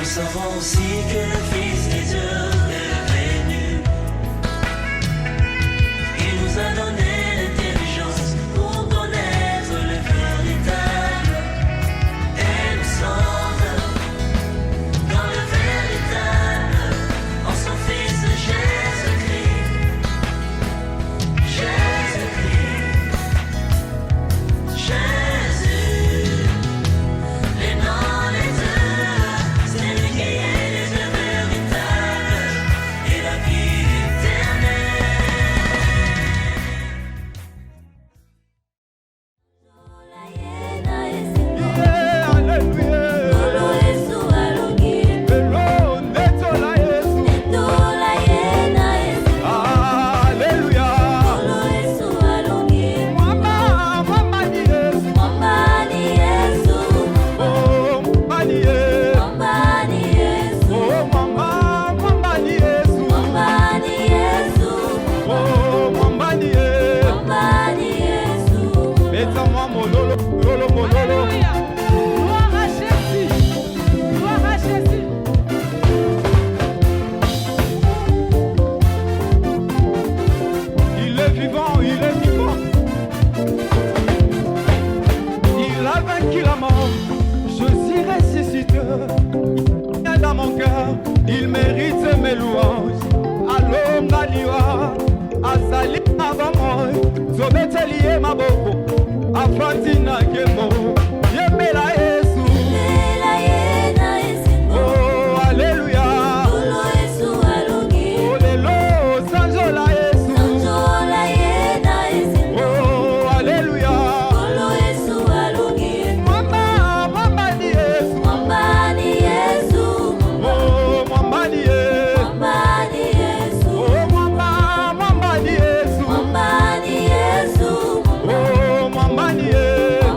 savons aussi que le Fils des dieux est venu. Il nous a donné l'intelligence pour connaître le véritable. Et nous sommes dans le véritable, en son Fils Jésus-Christ. Jésus-Christ. Jésus. Les noms, les deux, c'est lui qui est le Dieu véritable et la vie éternelle. Il est vivant, il est vivant. Il a vaincu la mort. Je suis ressuscité. Dans mon cœur, il mérite mes louanges. Allô, Maliwa, Azali Abamo, Zobeteli Maboko, Afantina Kemo, Yemela Yesu. Oh, Alléluia. Oh, Lelo, Sanjola Yesu. Oh, Alléluia. Mama, Mama ni Yesu. Oh, Mama ni Yesu. Oh, Mama, Mama ni Yesu. Oh, Mama ni Yesu.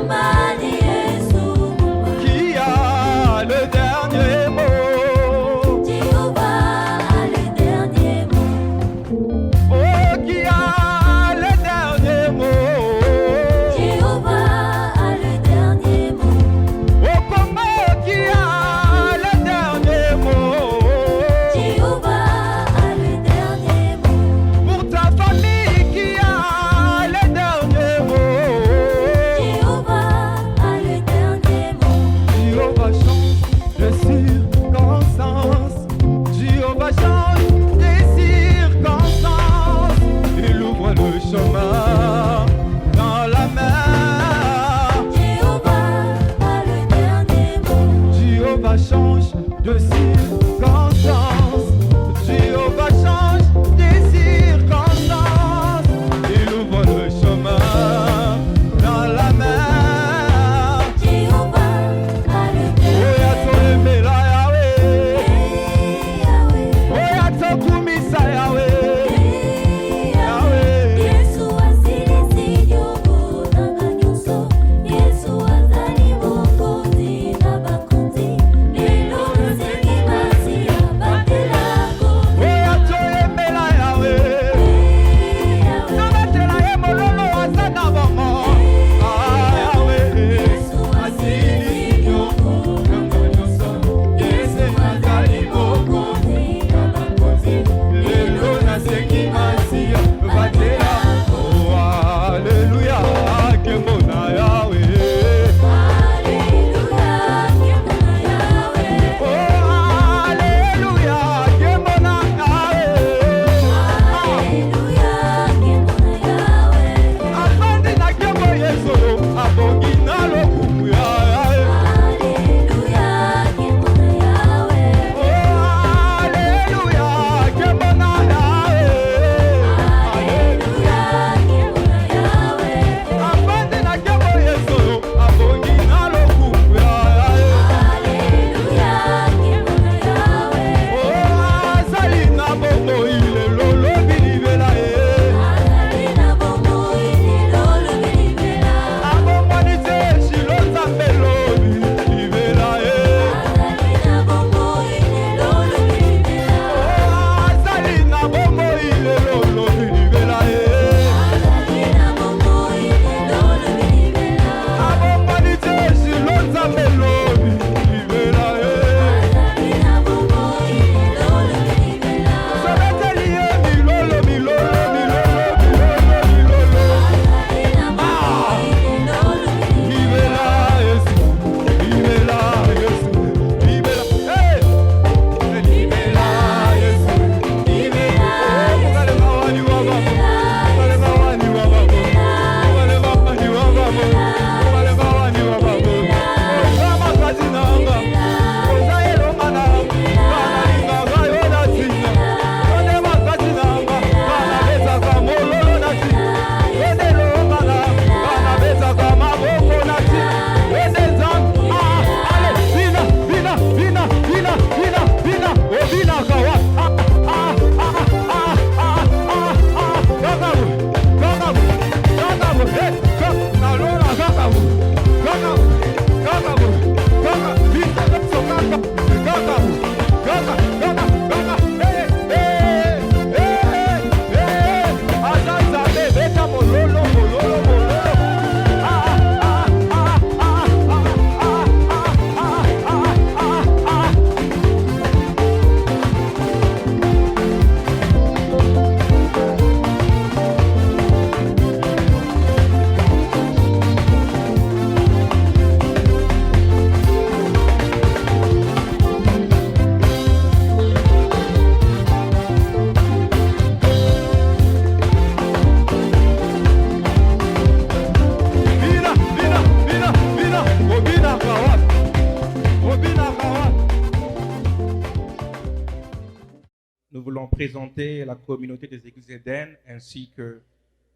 présenter la communauté des Églises Éden ainsi que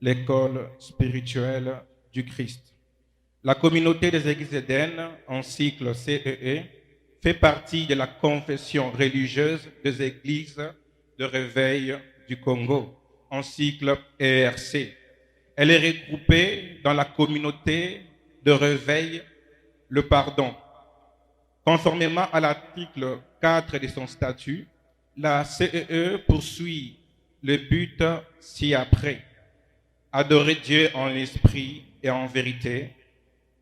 l'école spirituelle du Christ. La communauté des Églises Éden, en cycle CEE, fait partie de la confession religieuse des Églises de réveil du Congo, en cycle ERC. Elle est regroupée dans la communauté de réveil le pardon. Conformément à l'article 4 de son statut, la CEE poursuit le but ci-après: adorer Dieu en esprit et en vérité,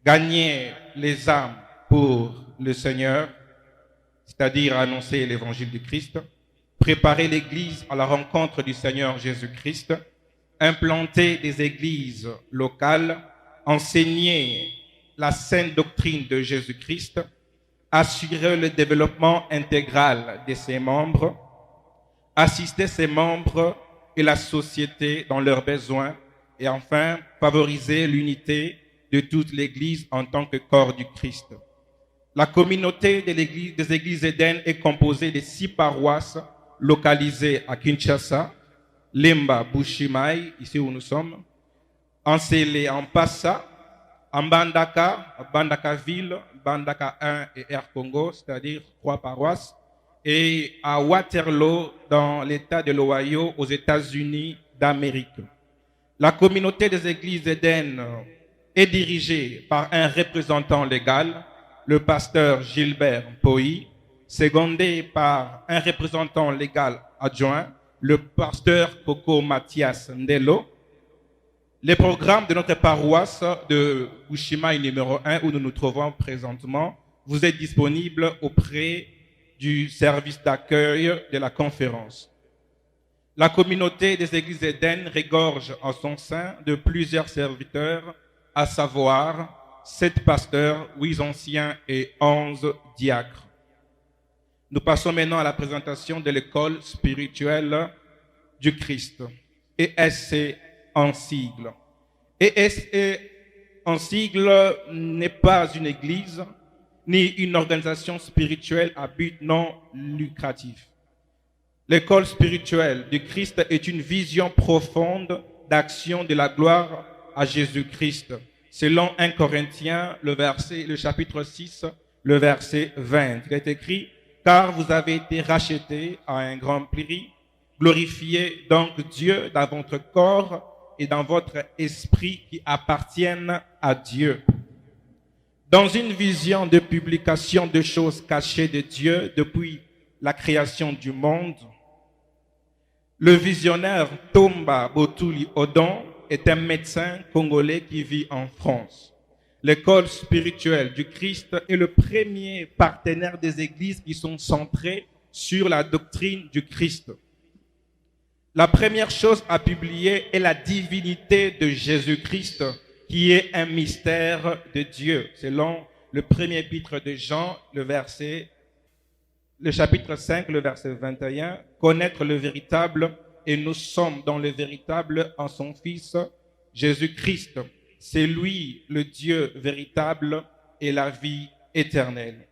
gagner les âmes pour le Seigneur, c'est-à-dire annoncer l'évangile du Christ, préparer l'Église à la rencontre du Seigneur Jésus-Christ, implanter des églises locales, enseigner la sainte doctrine de Jésus-Christ, assurer le développement intégral de ses membres, assister ses membres et la société dans leurs besoins, et enfin favoriser l'unité de toute l'Église en tant que corps du Christ. La communauté des Églises Éden est composée de 6 paroisses localisées à Kinshasa, Lemba, Bushimai, ici où nous sommes, Ansele, Ampassa, Mbandaka, Mbandaka Ville, Mbandaka 1 et Air Congo, c'est-à-dire 3 paroisses, et à Waterloo, dans l'État de l'Ohio, aux États-Unis d'Amérique. La communauté des Églises Éden est dirigée par un représentant légal, le pasteur Gilbert Poi, secondé par un représentant légal adjoint, le pasteur Coco Mathias Ndelo. Les programmes de notre paroisse de Bushimai numéro 1, où nous nous trouvons présentement, vous êtes disponibles auprès du service d'accueil de la conférence. La communauté des Églises Éden regorge en son sein de plusieurs serviteurs, à savoir 7 pasteurs, 8 anciens et 11 diacres. Nous passons maintenant à la présentation de l'école spirituelle du Christ, ESC en sigle. ESC en sigle n'est pas une église ni une organisation spirituelle à but non lucratif. L'école spirituelle du Christ est une vision profonde d'action de la gloire à Jésus-Christ, selon 1 Corinthiens, le chapitre 6, le verset 20. Il est écrit: car vous avez été rachetés à un grand prix, glorifiez donc Dieu dans votre corps et dans votre esprit qui appartiennent à Dieu. Dans une vision de publication de choses cachées de Dieu depuis la création du monde, le visionnaire Tomba Botuli Odon est un médecin congolais qui vit en France. L'école spirituelle du Christ est le premier partenaire des églises qui sont centrées sur la doctrine du Christ. La première chose à publier est la divinité de Jésus-Christ, qui est un mystère de Dieu, selon le premier épître de Jean, le chapitre 5, le verset 21, connaître le véritable, et nous sommes dans le véritable en son Fils, Jésus-Christ. C'est lui, le Dieu véritable et la vie éternelle.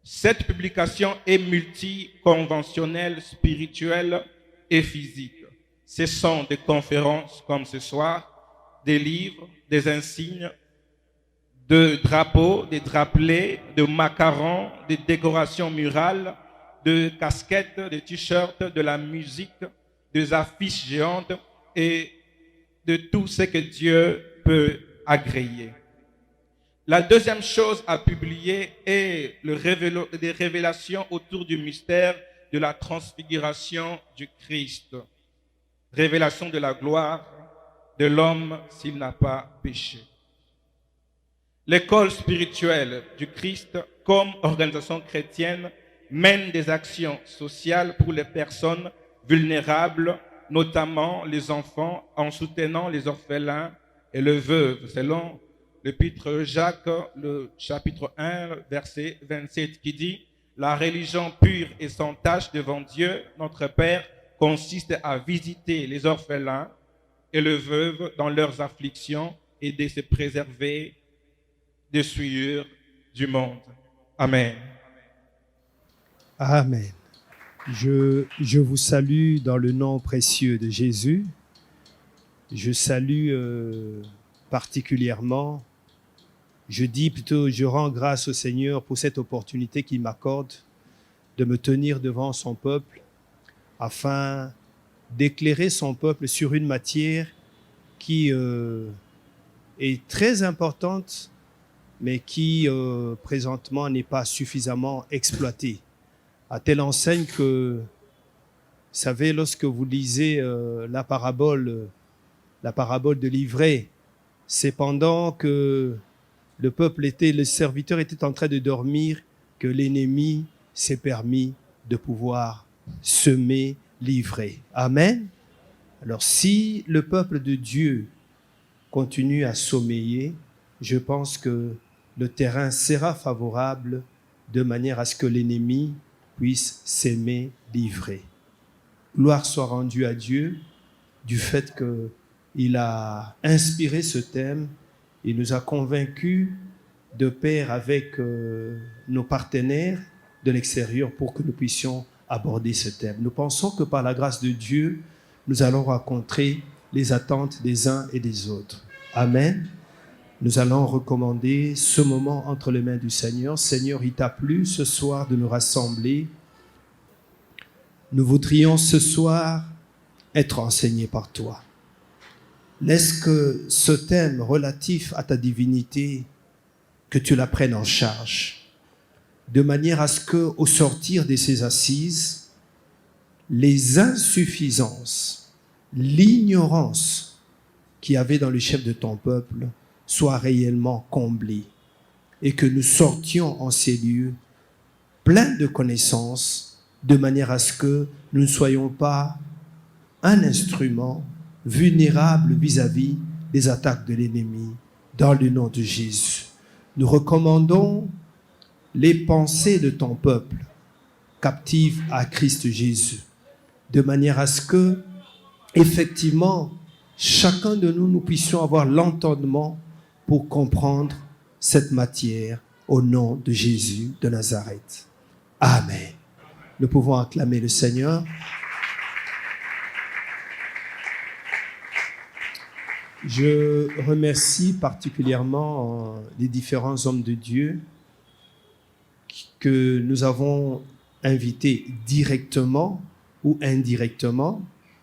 Cette publication est multiconventionnelle, spirituelle et physique. Ce sont des conférences comme ce soir, des livres, des insignes, de drapeaux, des drapelets, de macarons, des décorations murales, de casquettes, de t-shirts, de la musique, des affiches géantes et de tout ce que Dieu peut agréer. La deuxième chose à publier est les révélations autour du mystère de la transfiguration du Christ. Révélation de la gloire de l'homme s'il n'a pas péché. L'école spirituelle du Christ, comme organisation chrétienne, mène des actions sociales pour les personnes vulnérables, notamment les enfants, en soutenant les orphelins et les veuves, selon l'épître Jacques, le chapitre 1, verset 27, qui dit: la religion pure et sans tache devant Dieu, notre Père, consiste à visiter les orphelins et les veuves dans leurs afflictions et de se préserver des souillures du monde. Amen. Amen. Je vous salue dans le nom précieux de Jésus. Je salue particulièrement, je rends grâce au Seigneur pour cette opportunité qu'il m'accorde de me tenir devant son peuple afin d'éclairer son peuple sur une matière qui est très importante, mais qui présentement n'est pas suffisamment exploitée. À telle enseigne que, vous savez, lorsque vous lisez la parabole de l'ivraie, c'est pendant que le serviteur était en train de dormir que l'ennemi s'est permis de pouvoir semer l'ivraie. Amen. Alors si le peuple de Dieu continue à sommeiller, je pense que le terrain sera favorable de manière à ce que l'ennemi puisse s'aimer l'ivraie. Gloire soit rendue à Dieu du fait qu'il a inspiré ce thème. Il nous a convaincus de pair avec nos partenaires de l'extérieur pour que nous puissions aborder ce thème. Nous pensons que par la grâce de Dieu, nous allons rencontrer les attentes des uns et des autres. Amen. Nous allons recommander ce moment entre les mains du Seigneur. Seigneur, il t'a plu ce soir de nous rassembler. Nous voudrions ce soir être enseignés par toi. Laisse que ce thème relatif à ta divinité, que tu la prennes en charge, de manière à ce que, au sortir de ces assises, les insuffisances, l'ignorance qu'il y avait dans le chef de ton peuple soient réellement comblées et que nous sortions en ces lieux pleins de connaissances, de manière à ce que nous ne soyons pas un instrument vulnérable vis-à-vis des attaques de l'ennemi, dans le nom de Jésus. Nous recommandons les pensées de ton peuple, captives à Christ Jésus, de manière à ce que, effectivement, chacun de nous puissions avoir l'entendement pour comprendre cette matière au nom de Jésus de Nazareth. Amen. Nous pouvons acclamer le Seigneur. Je remercie particulièrement les différents hommes de Dieu que nous avons invités directement ou indirectement,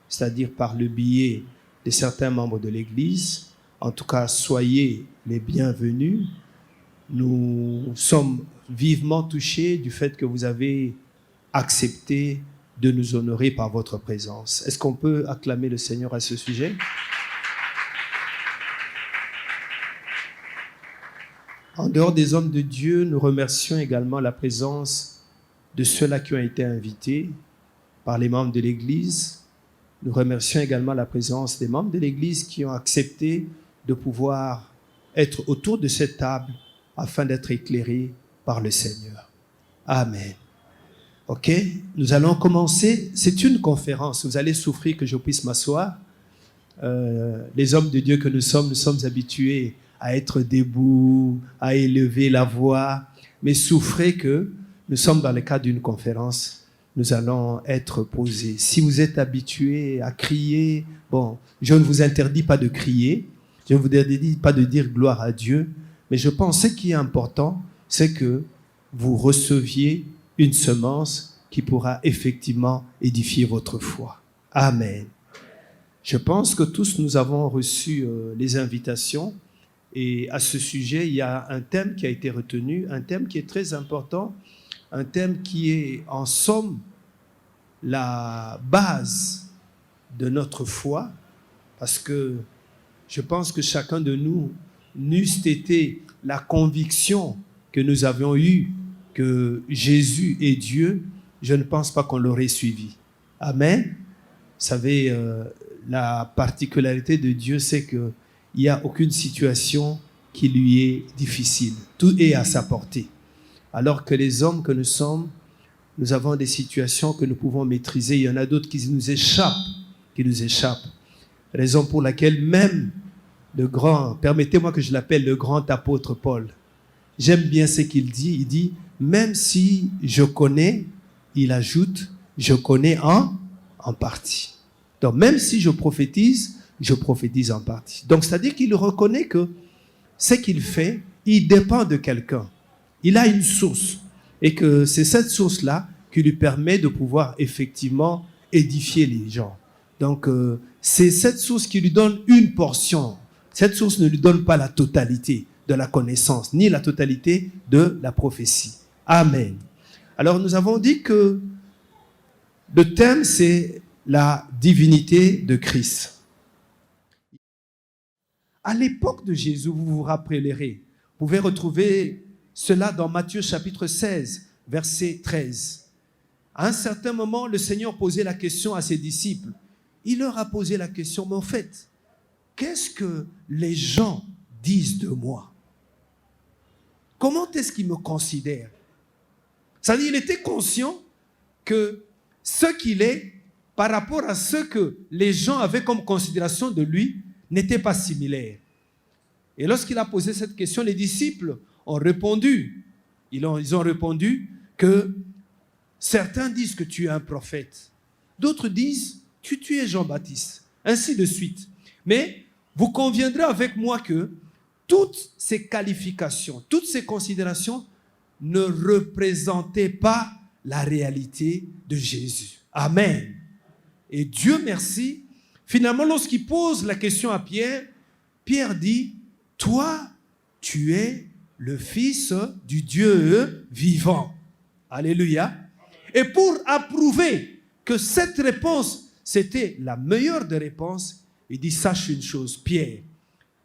c'est-à-dire par le biais de certains membres de l'Église. En tout cas, soyez les bienvenus. Nous sommes vivement touchés du fait que vous avez accepté de nous honorer par votre présence. Est-ce qu'on peut acclamer le Seigneur à ce sujet? En dehors des hommes de Dieu, nous remercions également la présence de ceux-là qui ont été invités par les membres de l'Église. Nous remercions également la présence des membres de l'Église qui ont accepté de pouvoir être autour de cette table afin d'être éclairés par le Seigneur. Amen. OK, nous allons commencer. C'est une conférence. Vous allez souffrir que je puisse m'asseoir. Les hommes de Dieu que nous sommes habitués à être debout, à élever la voix, mais souffrez que nous sommes dans le cadre d'une conférence, nous allons être posés. Si vous êtes habitués à crier, bon, je ne vous interdis pas de crier, je ne vous interdis pas de dire gloire à Dieu, mais je pense que ce qui est important, c'est que vous receviez une semence qui pourra effectivement édifier votre foi. Amen. Je pense que tous nous avons reçu les invitations. Et à ce sujet, il y a un thème qui a été retenu, un thème qui est très important, un thème qui est en somme la base de notre foi, parce que je pense que chacun de nous, n'eût été la conviction que nous avions eue que Jésus est Dieu, je ne pense pas qu'on l'aurait suivi. Amen. Vous savez, la particularité de Dieu, c'est que il n'y a aucune situation qui lui est difficile. Tout est à sa portée. Alors que les hommes que nous sommes, nous avons des situations que nous pouvons maîtriser. Il y en a d'autres qui nous échappent. Raison pour laquelle même le grand, permettez-moi que je l'appelle le grand apôtre Paul. J'aime bien ce qu'il dit. Il dit, même si je connais, il ajoute, je connais en partie. Donc même si je prophétise en partie. Donc c'est-à-dire qu'il reconnaît que ce qu'il fait, il dépend de quelqu'un. Il a une source. Et que c'est cette source-là qui lui permet de pouvoir effectivement édifier les gens. Donc c'est cette source qui lui donne une portion. Cette source ne lui donne pas la totalité de la connaissance, ni la totalité de la prophétie. Amen. Alors nous avons dit que le thème, c'est la divinité de Christ. À l'époque de Jésus, vous vous rappellerez, vous pouvez retrouver cela dans Matthieu chapitre 16, verset 13. À un certain moment, le Seigneur posait la question à ses disciples. Il leur a posé la question, mais en fait, qu'est-ce que les gens disent de moi? Comment est-ce qu'ils me considèrent? C'est-à-dire, il était conscient que ce qu'il est, par rapport à ce que les gens avaient comme considération de lui, n'était pas similaire. Et lorsqu'il a posé cette question, les disciples ont répondu. Ils ont répondu que certains disent que tu es un prophète. D'autres disent que tu es Jean-Baptiste. Ainsi de suite. Mais vous conviendrez avec moi que toutes ces qualifications, toutes ces considérations ne représentaient pas la réalité de Jésus. Amen. Et Dieu merci, finalement, lorsqu'il pose la question à Pierre, Pierre dit, « Toi, tu es le Fils du Dieu vivant. » Alléluia. Et pour approuver que cette réponse, c'était la meilleure des réponses, il dit, sache une chose, Pierre,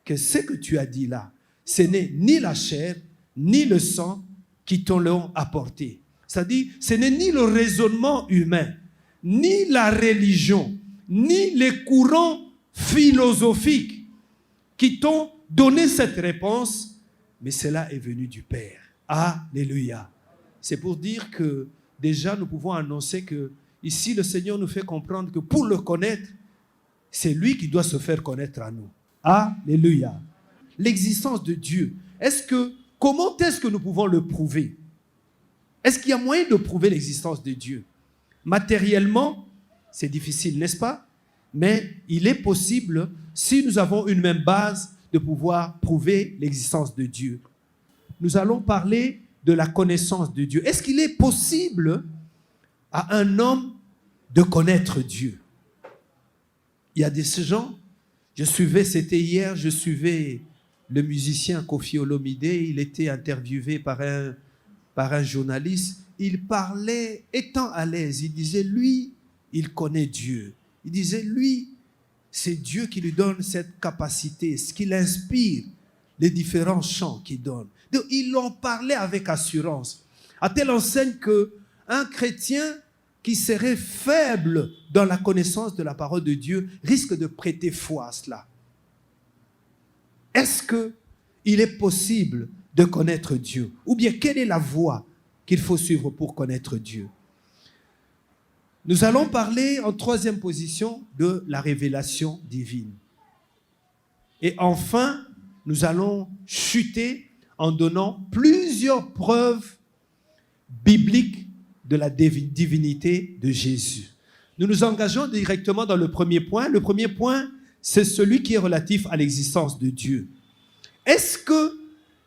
que ce que tu as dit là, ce n'est ni la chair, ni le sang qui t'en l'ont apporté. C'est-à-dire, ce n'est ni le raisonnement humain, ni la religion, ni les courants philosophiques qui t'ont donné cette réponse, mais cela est venu du Père. Alléluia. C'est pour dire que déjà nous pouvons annoncer que ici le Seigneur nous fait comprendre que pour le connaître, c'est lui qui doit se faire connaître à nous. Alléluia. L'existence de Dieu. Comment est-ce que nous pouvons le prouver? Est-ce qu'il y a moyen de prouver l'existence de Dieu? Matériellement, c'est difficile, n'est-ce pas? Mais il est possible, si nous avons une même base, de pouvoir prouver l'existence de Dieu. Nous allons parler de la connaissance de Dieu. Est-ce qu'il est possible à un homme de connaître Dieu? Il y a des gens, c'était hier, je suivais le musicien Koffi Olomide, il était interviewé par un journaliste. Il parlait, étant à l'aise, il disait, lui, il connaît Dieu. Il disait, lui, c'est Dieu qui lui donne cette capacité, ce qui l'inspire, les différents chants qu'il donne. Donc, il en parlait avec assurance, à telle enseigne qu'un chrétien qui serait faible dans la connaissance de la parole de Dieu risque de prêter foi à cela. Est-ce qu'il est possible de connaître Dieu? Ou bien, quelle est la voie qu'il faut suivre pour connaître Dieu? Nous allons parler en troisième position de la révélation divine. Et enfin, nous allons chuter en donnant plusieurs preuves bibliques de la divinité de Jésus. Nous nous engageons directement dans le premier point. Le premier point, c'est celui qui est relatif à l'existence de Dieu. Est-ce que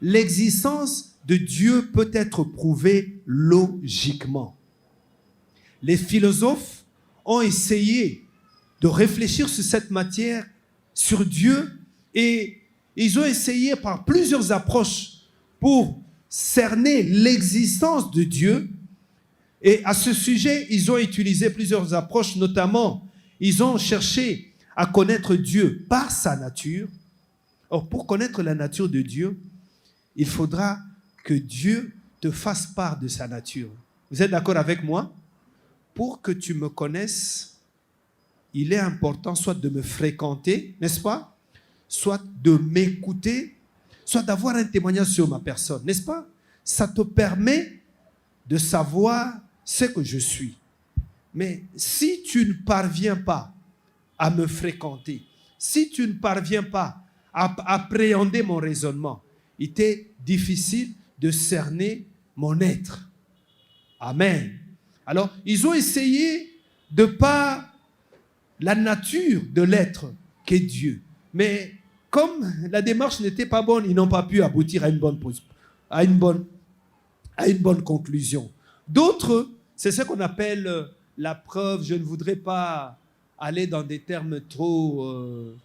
l'existence de Dieu peut être prouvée logiquement? Les philosophes ont essayé de réfléchir sur cette matière, sur Dieu, et ils ont essayé par plusieurs approches pour cerner l'existence de Dieu. Et à ce sujet, ils ont utilisé plusieurs approches, notamment, ils ont cherché à connaître Dieu par sa nature. Or, pour connaître la nature de Dieu, il faudra que Dieu te fasse part de sa nature. Vous êtes d'accord avec moi? Pour que tu me connaisses, il est important soit de me fréquenter, n'est-ce pas? Soit de m'écouter, soit d'avoir un témoignage sur ma personne, n'est-ce pas? Ça te permet de savoir ce que je suis. Mais si tu ne parviens pas à me fréquenter, si tu ne parviens pas à appréhender mon raisonnement, il est difficile de cerner mon être. Amen. Alors, ils ont essayé de par la nature de l'être qu'est Dieu. Mais comme la démarche n'était pas bonne, ils n'ont pas pu aboutir à une bonne conclusion. D'autres, c'est ce qu'on appelle la preuve. Je ne voudrais pas aller dans des termes trop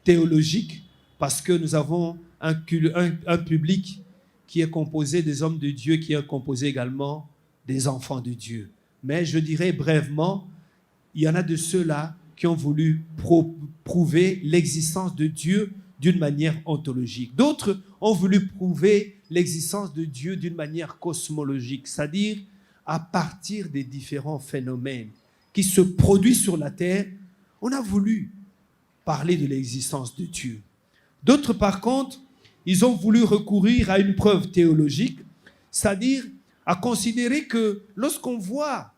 théologiques, parce que nous avons un public qui est composé des hommes de Dieu, qui est composé également des enfants de Dieu. Mais je dirais brièvement, il y en a de ceux-là qui ont voulu prouver l'existence de Dieu d'une manière ontologique. D'autres ont voulu prouver l'existence de Dieu d'une manière cosmologique, c'est-à-dire à partir des différents phénomènes qui se produisent sur la terre, on a voulu parler de l'existence de Dieu. D'autres, par contre, ils ont voulu recourir à une preuve théologique, c'est-à-dire à considérer que lorsqu'on voit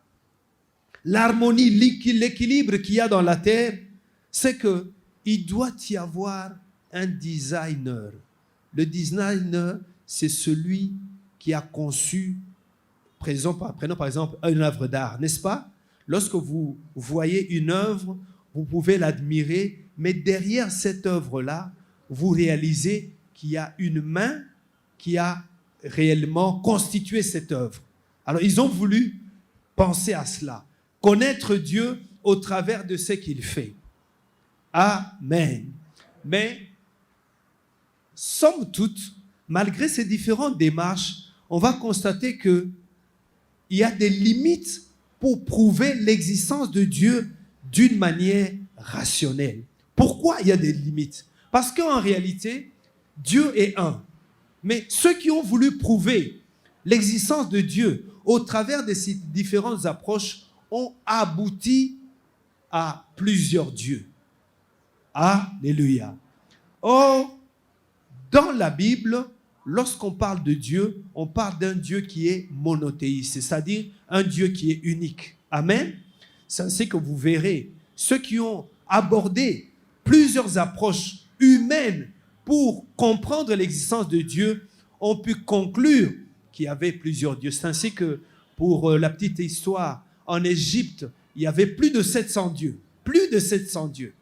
l'harmonie, l'équilibre qu'il y a dans la terre, c'est qu'il doit y avoir un designer. Le designer, c'est celui qui a conçu, prenons par exemple une œuvre d'art, n'est-ce pas? Lorsque vous voyez une œuvre, vous pouvez l'admirer, mais derrière cette œuvre-là, vous réalisez qu'il y a une main qui a réellement constitué cette œuvre. Alors, ils ont voulu penser à cela, connaître Dieu au travers de ce qu'il fait. Amen. Mais, somme toute, malgré ces différentes démarches, on va constater qu'il y a des limites pour prouver l'existence de Dieu d'une manière rationnelle. Pourquoi il y a des limites? Parce qu'en réalité, Dieu est un. Mais ceux qui ont voulu prouver l'existence de Dieu au travers de ces différentes approches ont abouti à plusieurs dieux. Alléluia. Or, dans la Bible, lorsqu'on parle de Dieu, on parle d'un Dieu qui est monothéiste, c'est-à-dire un Dieu qui est unique. Amen. C'est ainsi que vous verrez ceux qui ont abordé plusieurs approches humaines pour comprendre l'existence de Dieu ont pu conclure qu'il y avait plusieurs dieux. C'est ainsi que, pour la petite histoire, en Égypte, il y avait plus de 700 dieux. Plus de 700 dieux.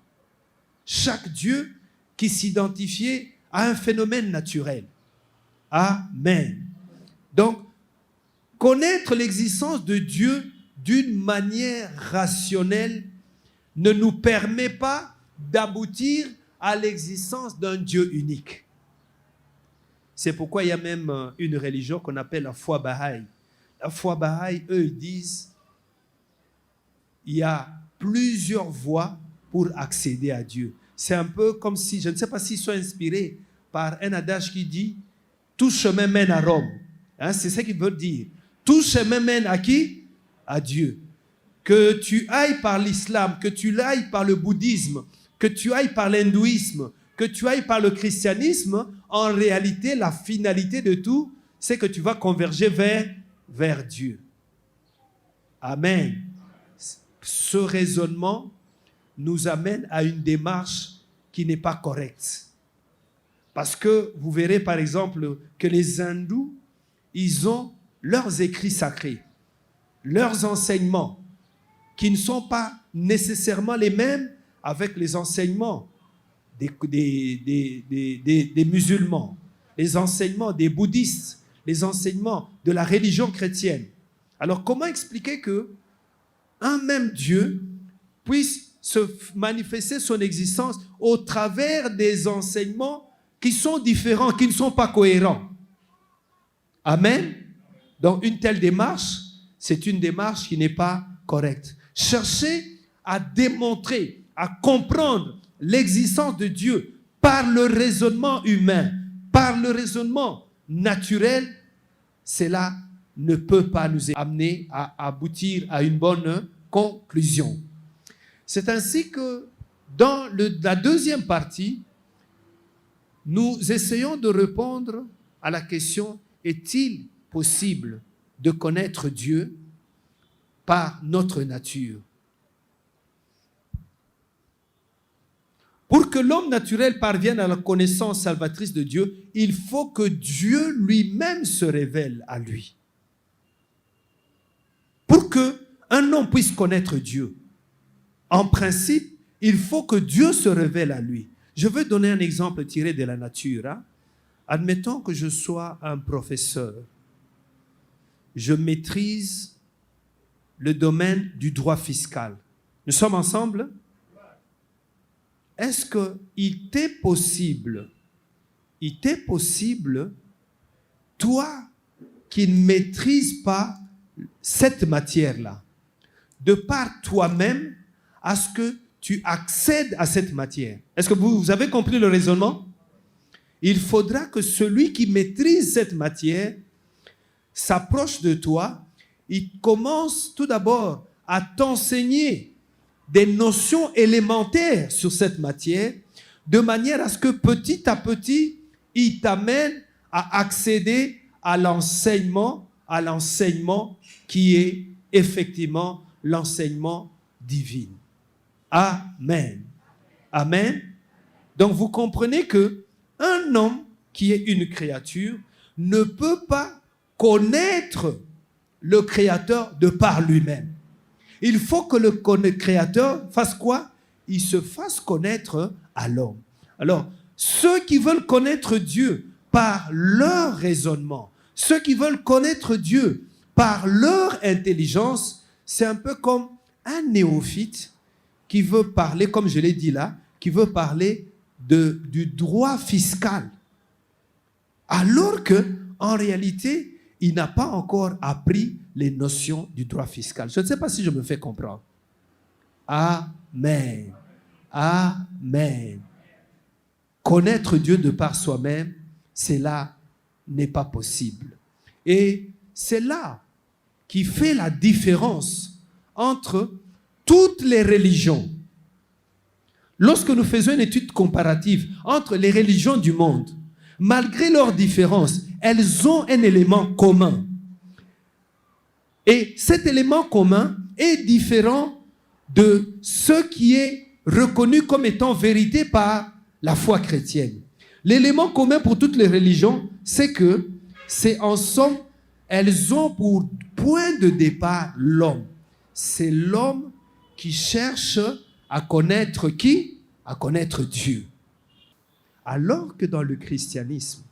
Chaque dieu qui s'identifiait à un phénomène naturel. Amen. Donc, connaître l'existence de Dieu d'une manière rationnelle ne nous permet pas d'aboutir à l'existence d'un Dieu unique. C'est pourquoi il y a même une religion qu'on appelle la foi Bahaï. La foi Bahaï, eux, ils disent il y a plusieurs voies pour accéder à Dieu. C'est un peu comme si, je ne sais pas s'ils sont inspirés par un adage qui dit « Tout chemin mène à Rome ». C'est ce qu'il veut dire. Tout chemin mène à qui? À Dieu. Que tu ailles par l'islam, que tu ailles par le bouddhisme, que tu ailles par l'hindouisme, que tu ailles par le christianisme, en réalité, la finalité de tout, c'est que tu vas converger vers Dieu. Amen. Ce raisonnement nous amène à une démarche qui n'est pas correcte. Parce que vous verrez par exemple que les hindous, ils ont leurs écrits sacrés, leurs enseignements, qui ne sont pas nécessairement les mêmes avec les enseignements des musulmans, les enseignements des bouddhistes, les enseignements de la religion chrétienne. Alors comment expliquer que un même Dieu puisse se manifester son existence au travers des enseignements qui sont différents, qui ne sont pas cohérents? Amen. Donc une telle démarche, c'est une démarche qui n'est pas correcte. Chercher à démontrer, à comprendre l'existence de Dieu par le raisonnement humain, par le raisonnement naturel, cela ne peut pas nous amener à aboutir à une bonne conclusion. C'est ainsi que dans la deuxième partie, nous essayons de répondre à la question: est-il possible de connaître Dieu par notre nature? Pour que l'homme naturel parvienne à la connaissance salvatrice de Dieu, il faut que Dieu lui-même se révèle à lui. pour qu'un homme puisse connaître Dieu, en principe, il faut que Dieu se révèle à lui. Je veux donner un exemple tiré de la nature. Hein. Admettons que je sois un professeur. Je maîtrise le domaine du droit fiscal. Nous sommes ensemble? Est-ce qu'il t'est possible, toi qui ne maîtrises pas cette matière-là, de par toi-même, à ce que tu accèdes à cette matière? Est-ce que vous avez compris le raisonnement? Il faudra que celui qui maîtrise cette matière s'approche de toi, il commence tout d'abord à t'enseigner des notions élémentaires sur cette matière, de manière à ce que petit à petit, il t'amène à accéder à l'enseignement qui est effectivement l'enseignement divin. Amen. Amen. Donc vous comprenez que un homme qui est une créature ne peut pas connaître le Créateur de par lui-même. Il faut que le Créateur fasse quoi? Il se fasse connaître à l'homme. Alors, ceux qui veulent connaître Dieu par leur raisonnement, ceux qui veulent connaître Dieu par leur intelligence, c'est un peu comme un néophyte qui veut parler, comme je l'ai dit là, qui veut parler du droit fiscal. Alors que, en réalité, il n'a pas encore appris les notions du droit fiscal. Je ne sais pas si je me fais comprendre. Amen. Amen. Connaître Dieu de par soi-même, cela n'est pas possible. Et c'est là qui fait la différence entre toutes les religions. Lorsque nous faisons une étude comparative entre les religions du monde, malgré leurs différences, elles ont un élément commun. Et cet élément commun est différent de ce qui est reconnu comme étant vérité par la foi chrétienne. L'élément commun pour toutes les religions, c'est que, c'est en somme, elles ont pour point de départ l'homme. C'est l'homme qui cherche à connaître qui? À connaître Dieu. Alors que dans le christianisme,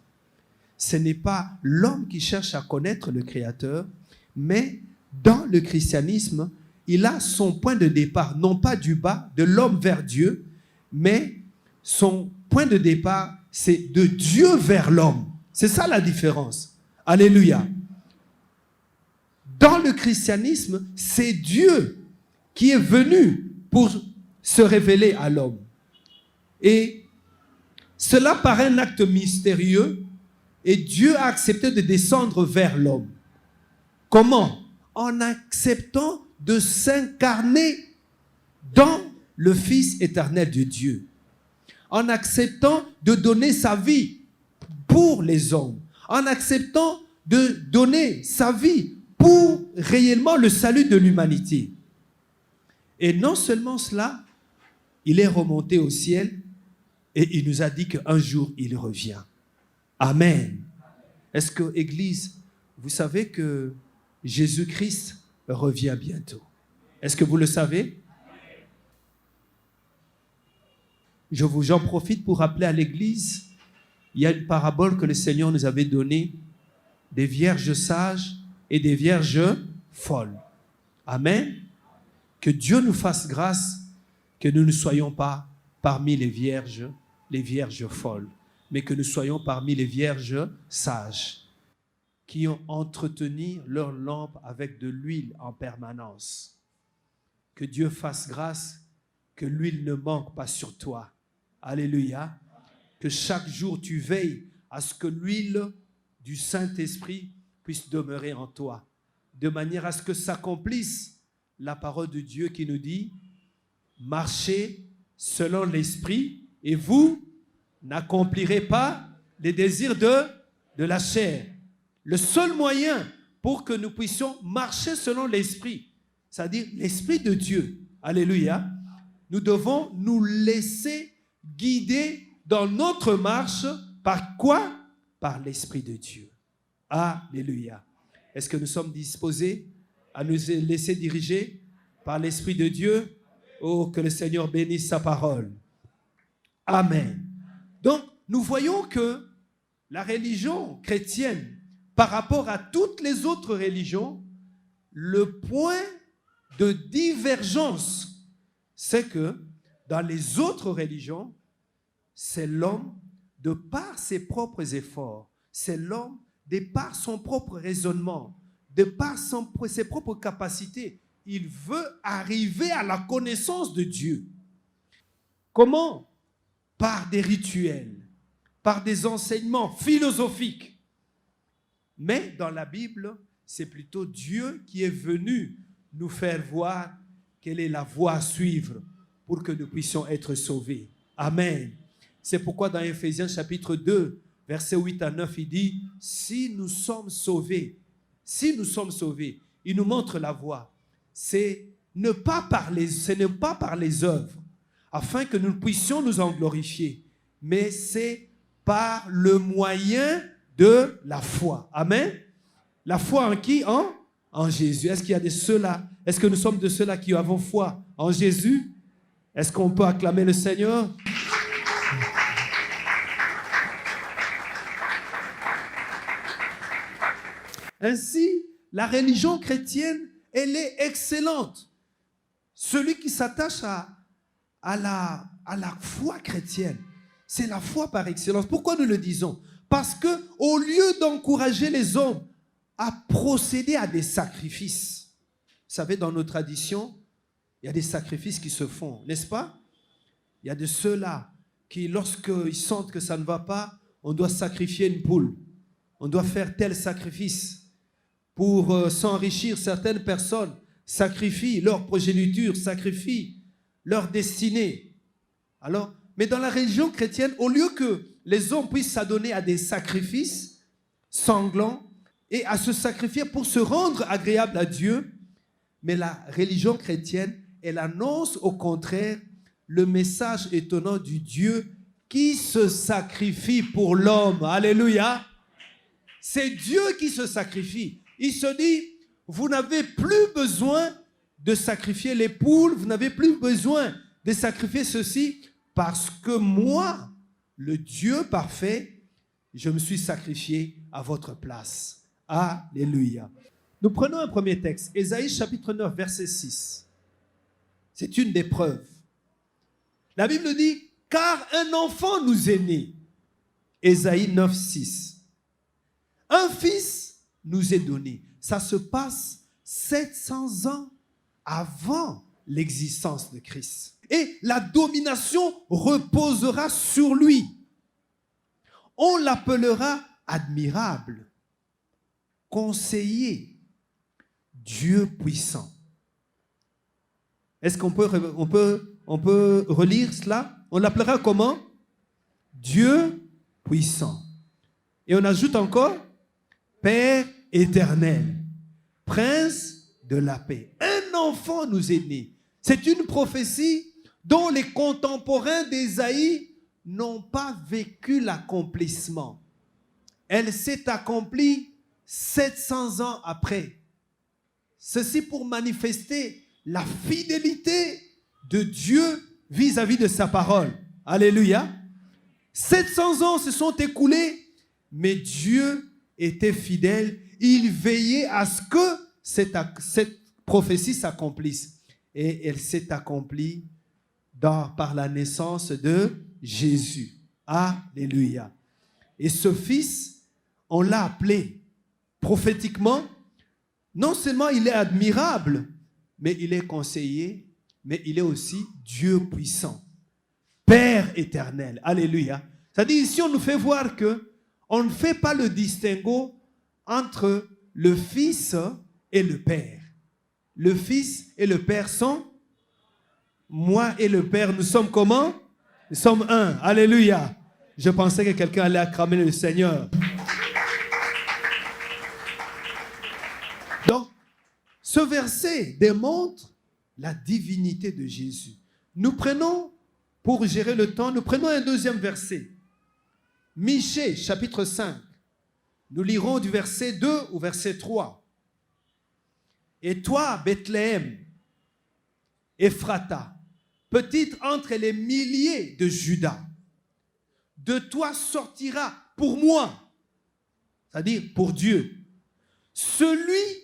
ce n'est pas l'homme qui cherche à connaître le Créateur, mais dans le christianisme, il a son point de départ, non pas du bas, de l'homme vers Dieu, mais son point de départ, c'est de Dieu vers l'homme. C'est ça la différence. Alléluia. Dans le christianisme, c'est Dieu qui est venu pour se révéler à l'homme. Et cela paraît un acte mystérieux, et Dieu a accepté de descendre vers l'homme. Comment? En acceptant de s'incarner dans le Fils éternel de Dieu. En acceptant de donner sa vie pour les hommes. En acceptant de donner sa vie pour réellement le salut de l'humanité. Et non seulement cela, il est remonté au ciel et il nous a dit qu'un jour il revient. Amen. Est-ce que, Église, vous savez que Jésus-Christ revient bientôt? Est-ce que vous le savez? J'en profite pour rappeler à l'Église, il y a une parabole que le Seigneur nous avait donnée, des vierges sages et des vierges folles. Amen. Que Dieu nous fasse grâce, que nous ne soyons pas parmi les vierges folles, mais que nous soyons parmi les vierges sages, qui ont entretenu leur lampe avec de l'huile en permanence. Que Dieu fasse grâce, que l'huile ne manque pas sur toi. Alléluia. Que chaque jour tu veilles à ce que l'huile du Saint-Esprit puisse demeurer en toi, de manière à ce que s'accomplisse la parole de Dieu qui nous dit « Marchez selon l'Esprit et vous n'accomplirez pas les désirs de la chair. » Le seul moyen pour que nous puissions marcher selon l'Esprit, c'est-à-dire l'Esprit de Dieu, alléluia, nous devons nous laisser guider dans notre marche par quoi? Par l'Esprit de Dieu. Alléluia. Est-ce que nous sommes disposés à nous laisser diriger par l'Esprit de Dieu. Oh, que le Seigneur bénisse sa parole. Amen. Donc, nous voyons que la religion chrétienne, par rapport à toutes les autres religions, le point de divergence, c'est que dans les autres religions, c'est l'homme, de par ses propres efforts, c'est l'homme, de par son propre raisonnement, de par ses propres capacités, il veut arriver à la connaissance de Dieu. Comment? Par des rituels, par des enseignements philosophiques. Mais dans la Bible, c'est plutôt Dieu qui est venu nous faire voir quelle est la voie à suivre pour que nous puissions être sauvés. Amen. C'est pourquoi dans Éphésiens chapitre 2, versets 8 à 9, il dit, si nous sommes sauvés, il nous montre la voie. Ce n'est pas par les œuvres, afin que nous puissions nous en glorifier, mais c'est par le moyen de la foi. Amen. La foi en qui? En Jésus. Est-ce qu'il y a de ceux-là? Est-ce que nous sommes de ceux-là qui avons foi en Jésus? Est-ce qu'on peut acclamer le Seigneur? Ainsi, la religion chrétienne, elle est excellente. Celui qui s'attache à la foi chrétienne, c'est la foi par excellence. Pourquoi nous le disons? Parce que au lieu d'encourager les hommes à procéder à des sacrifices, vous savez, dans nos traditions, il y a des sacrifices qui se font, n'est-ce pas? Il y a de ceux-là qui, lorsqu'ils sentent que ça ne va pas, on doit sacrifier une poule. On doit faire tel sacrifice. Pour s'enrichir, certaines personnes sacrifient leur progéniture, sacrifient leur destinée. Alors, mais dans la religion chrétienne, au lieu que les hommes puissent s'adonner à des sacrifices sanglants et à se sacrifier pour se rendre agréable à Dieu, mais la religion chrétienne, elle annonce au contraire le message étonnant du Dieu qui se sacrifie pour l'homme. Alléluia. C'est Dieu qui se sacrifie. Il se dit, vous n'avez plus besoin de sacrifier les poules, vous n'avez plus besoin de sacrifier ceci, parce que moi, le Dieu parfait, je me suis sacrifié à votre place. Alléluia. Nous prenons un premier texte, Ésaïe chapitre 9, verset 6. C'est une des preuves. La Bible dit, car un enfant nous est né. Ésaïe 9, 6. Un fils nous est donné. Ça se passe 700 ans avant l'existence de Christ. Et la domination reposera sur lui. On l'appellera admirable, conseiller, Dieu puissant. Est-ce qu'on peut relire cela? On l'appellera comment? Dieu puissant. Et on ajoute encore Père éternel, Prince de la paix. Un enfant nous est né. C'est une prophétie dont les contemporains d'Ésaïe n'ont pas vécu l'accomplissement. Elle s'est accomplie 700 ans après. Ceci pour manifester la fidélité de Dieu vis-à-vis de sa parole. Alléluia. 700 ans se sont écoulés, mais Dieu était fidèle, il veillait à ce que cette prophétie s'accomplisse. Et elle s'est accomplie par la naissance de Jésus. Alléluia. Et ce fils, on l'a appelé prophétiquement, non seulement il est admirable, mais il est conseiller, mais il est aussi Dieu puissant. Père éternel. Alléluia. C'est-à-dire ici, on nous fait voir que on ne fait pas le distinguo entre le Fils et le Père. Le Fils et le Père sont, moi et le Père, nous sommes comment? Nous sommes un. Alléluia. Je pensais que quelqu'un allait acclamer le Seigneur. Donc, ce verset démontre la divinité de Jésus. Nous prenons, pour gérer le temps, nous prenons un deuxième verset. Michée, chapitre 5. Nous lirons du verset 2 au verset 3. Et toi, Bethléem, Ephrata, petite entre les milliers de Juda, de toi sortira pour moi, c'est-à-dire pour Dieu, celui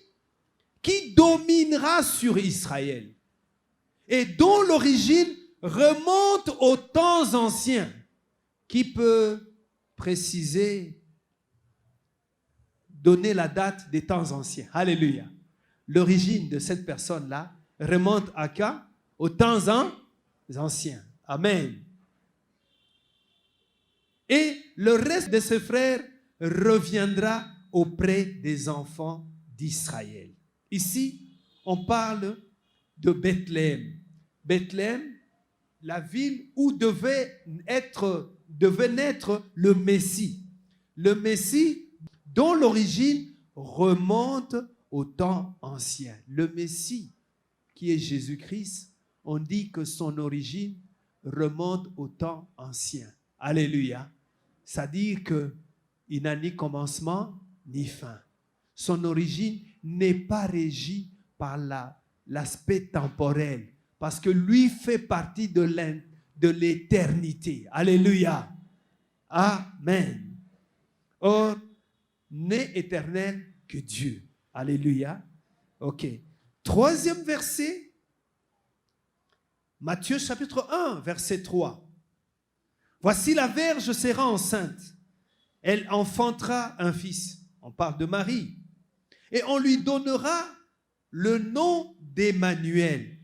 qui dominera sur Israël et dont l'origine remonte aux temps anciens. Qui peut préciser, donner la date des temps anciens? Alléluia. L'origine de cette personne-là remonte à quoi? Aux temps anciens. Amen. Et le reste de ses frères reviendra auprès des enfants d'Israël. Ici, on parle de Bethléem. Bethléem, la ville où devait naître le Messie. Le Messie dont l'origine remonte au temps ancien. Le Messie, qui est Jésus-Christ, on dit que son origine remonte au temps ancien. Alléluia. C'est-à-dire qu'il n'a ni commencement ni fin. Son origine n'est pas régie par l'aspect temporel, parce que lui fait partie de l'éternité. Alléluia. Amen. Or, n'est éternel que Dieu. Alléluia. Ok. Troisième verset. Matthieu chapitre 1, verset 3. Voici la Vierge sera enceinte. Elle enfantera un fils. On parle de Marie. Et on lui donnera le nom d'Emmanuel.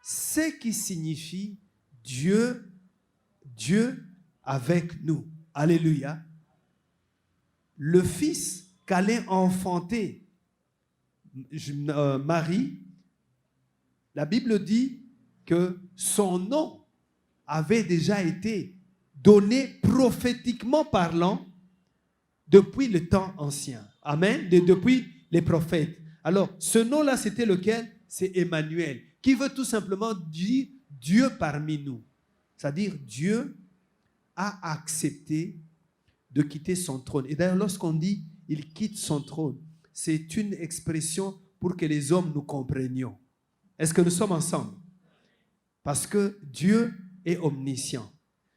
Ce qui signifie Dieu avec nous. Alléluia. Le fils qu'allait enfanter Marie, la Bible dit que son nom avait déjà été donné prophétiquement parlant depuis le temps ancien. Amen. Depuis les prophètes. Alors, ce nom-là, c'était lequel? C'est Emmanuel, qui veut tout simplement dire Dieu parmi nous. C'est-à-dire, Dieu a accepté de quitter son trône. Et d'ailleurs, lorsqu'on dit il quitte son trône, c'est une expression pour que les hommes nous comprenions. Est-ce que nous sommes ensemble? Parce que Dieu est omniscient.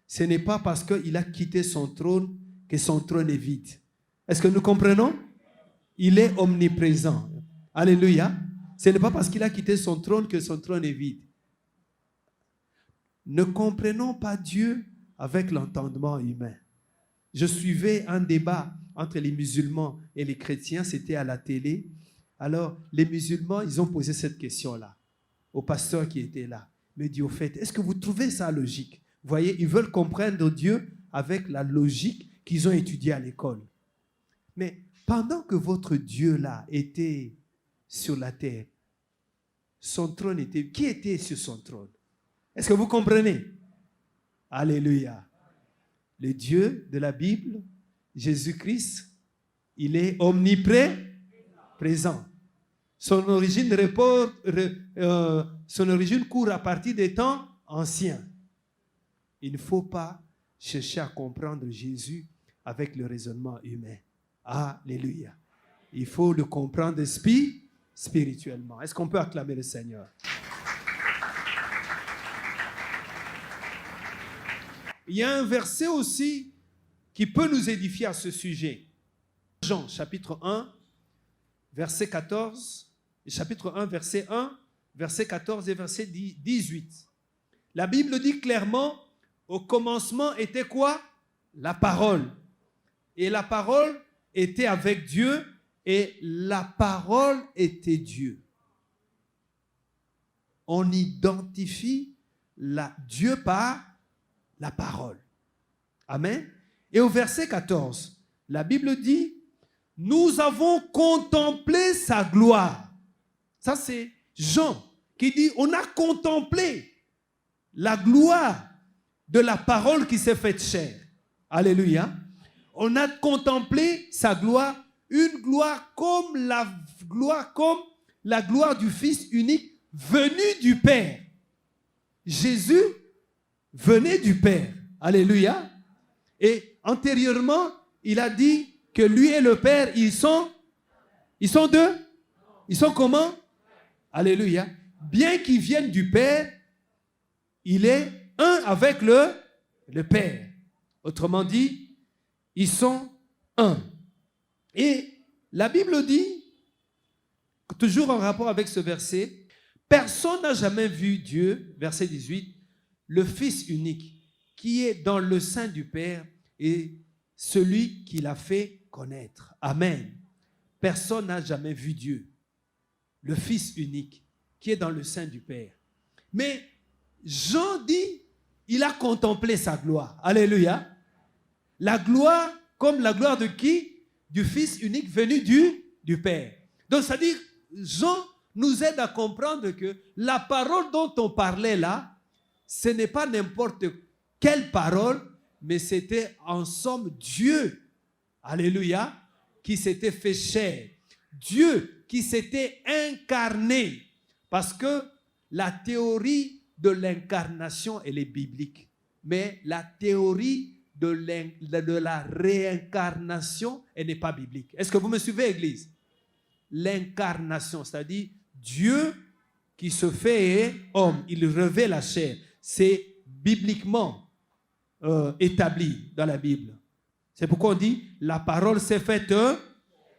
Ce n'est pas parce qu'il a quitté son trône que son trône est vide. Est-ce que nous comprenons? Il est omniprésent. Alléluia. Ce n'est pas parce qu'il a quitté son trône que son trône est vide. Ne comprenons pas Dieu avec l'entendement humain. Je suivais un débat entre les musulmans et les chrétiens, c'était à la télé. Alors, les musulmans, ils ont posé cette question-là au pasteur qui était là. Il me dit, au fait, est-ce que vous trouvez ça logique? Vous voyez, ils veulent comprendre Dieu avec la logique qu'ils ont étudiée à l'école. Mais pendant que votre Dieu-là était sur la terre, son trône était... Qui était sur son trône? Est-ce que vous comprenez? Alléluia. Le Dieu de la Bible, Jésus-Christ, il est omniprésent. Son origine court à partir des temps anciens. Il ne faut pas chercher à comprendre Jésus avec le raisonnement humain. Alléluia. Il faut le comprendre spirituellement. Est-ce qu'on peut acclamer le Seigneur? Il y a un verset aussi qui peut nous édifier à ce sujet. Jean, chapitre 1, verset 14, chapitre 1, verset 1, verset 14 et verset 18. La Bible dit clairement, au commencement était quoi? La parole. Et la parole était avec Dieu et la parole était Dieu. On identifie Dieu par la parole. Amen. Et au verset 14, la Bible dit, nous avons contemplé sa gloire. Ça c'est Jean qui dit, on a contemplé la gloire de la parole qui s'est faite chair. Alléluia. On a contemplé sa gloire, une gloire comme la gloire du Fils unique venu du Père. Jésus venait du Père. Alléluia. Et antérieurement, il a dit que lui et le Père, ils sont deux. Ils sont comment? Alléluia. Bien qu'il vienne du Père, il est un avec le Père. Autrement dit, ils sont un. Et la Bible dit, toujours en rapport avec ce verset, personne n'a jamais vu Dieu, verset 18, le Fils unique, qui est dans le sein du Père et celui qui l'a fait connaître. Amen. Personne n'a jamais vu Dieu, le Fils unique, qui est dans le sein du Père. Mais Jean dit, il a contemplé sa gloire. Alléluia. La gloire, comme la gloire de qui? Du Fils unique venu du Père. Donc, c'est-à-dire, Jean nous aide à comprendre que la parole dont on parlait là, ce n'est pas n'importe quelle parole, mais c'était en somme Dieu, alléluia, qui s'était fait chair. Dieu qui s'était incarné. Parce que la théorie de l'incarnation, elle est biblique. Mais la théorie de la réincarnation, elle n'est pas biblique. Est-ce que vous me suivez, Église? L'incarnation, c'est-à-dire Dieu qui se fait homme, il revêt la chair. C'est bibliquement établi dans la Bible. C'est pourquoi on dit la parole s'est faite.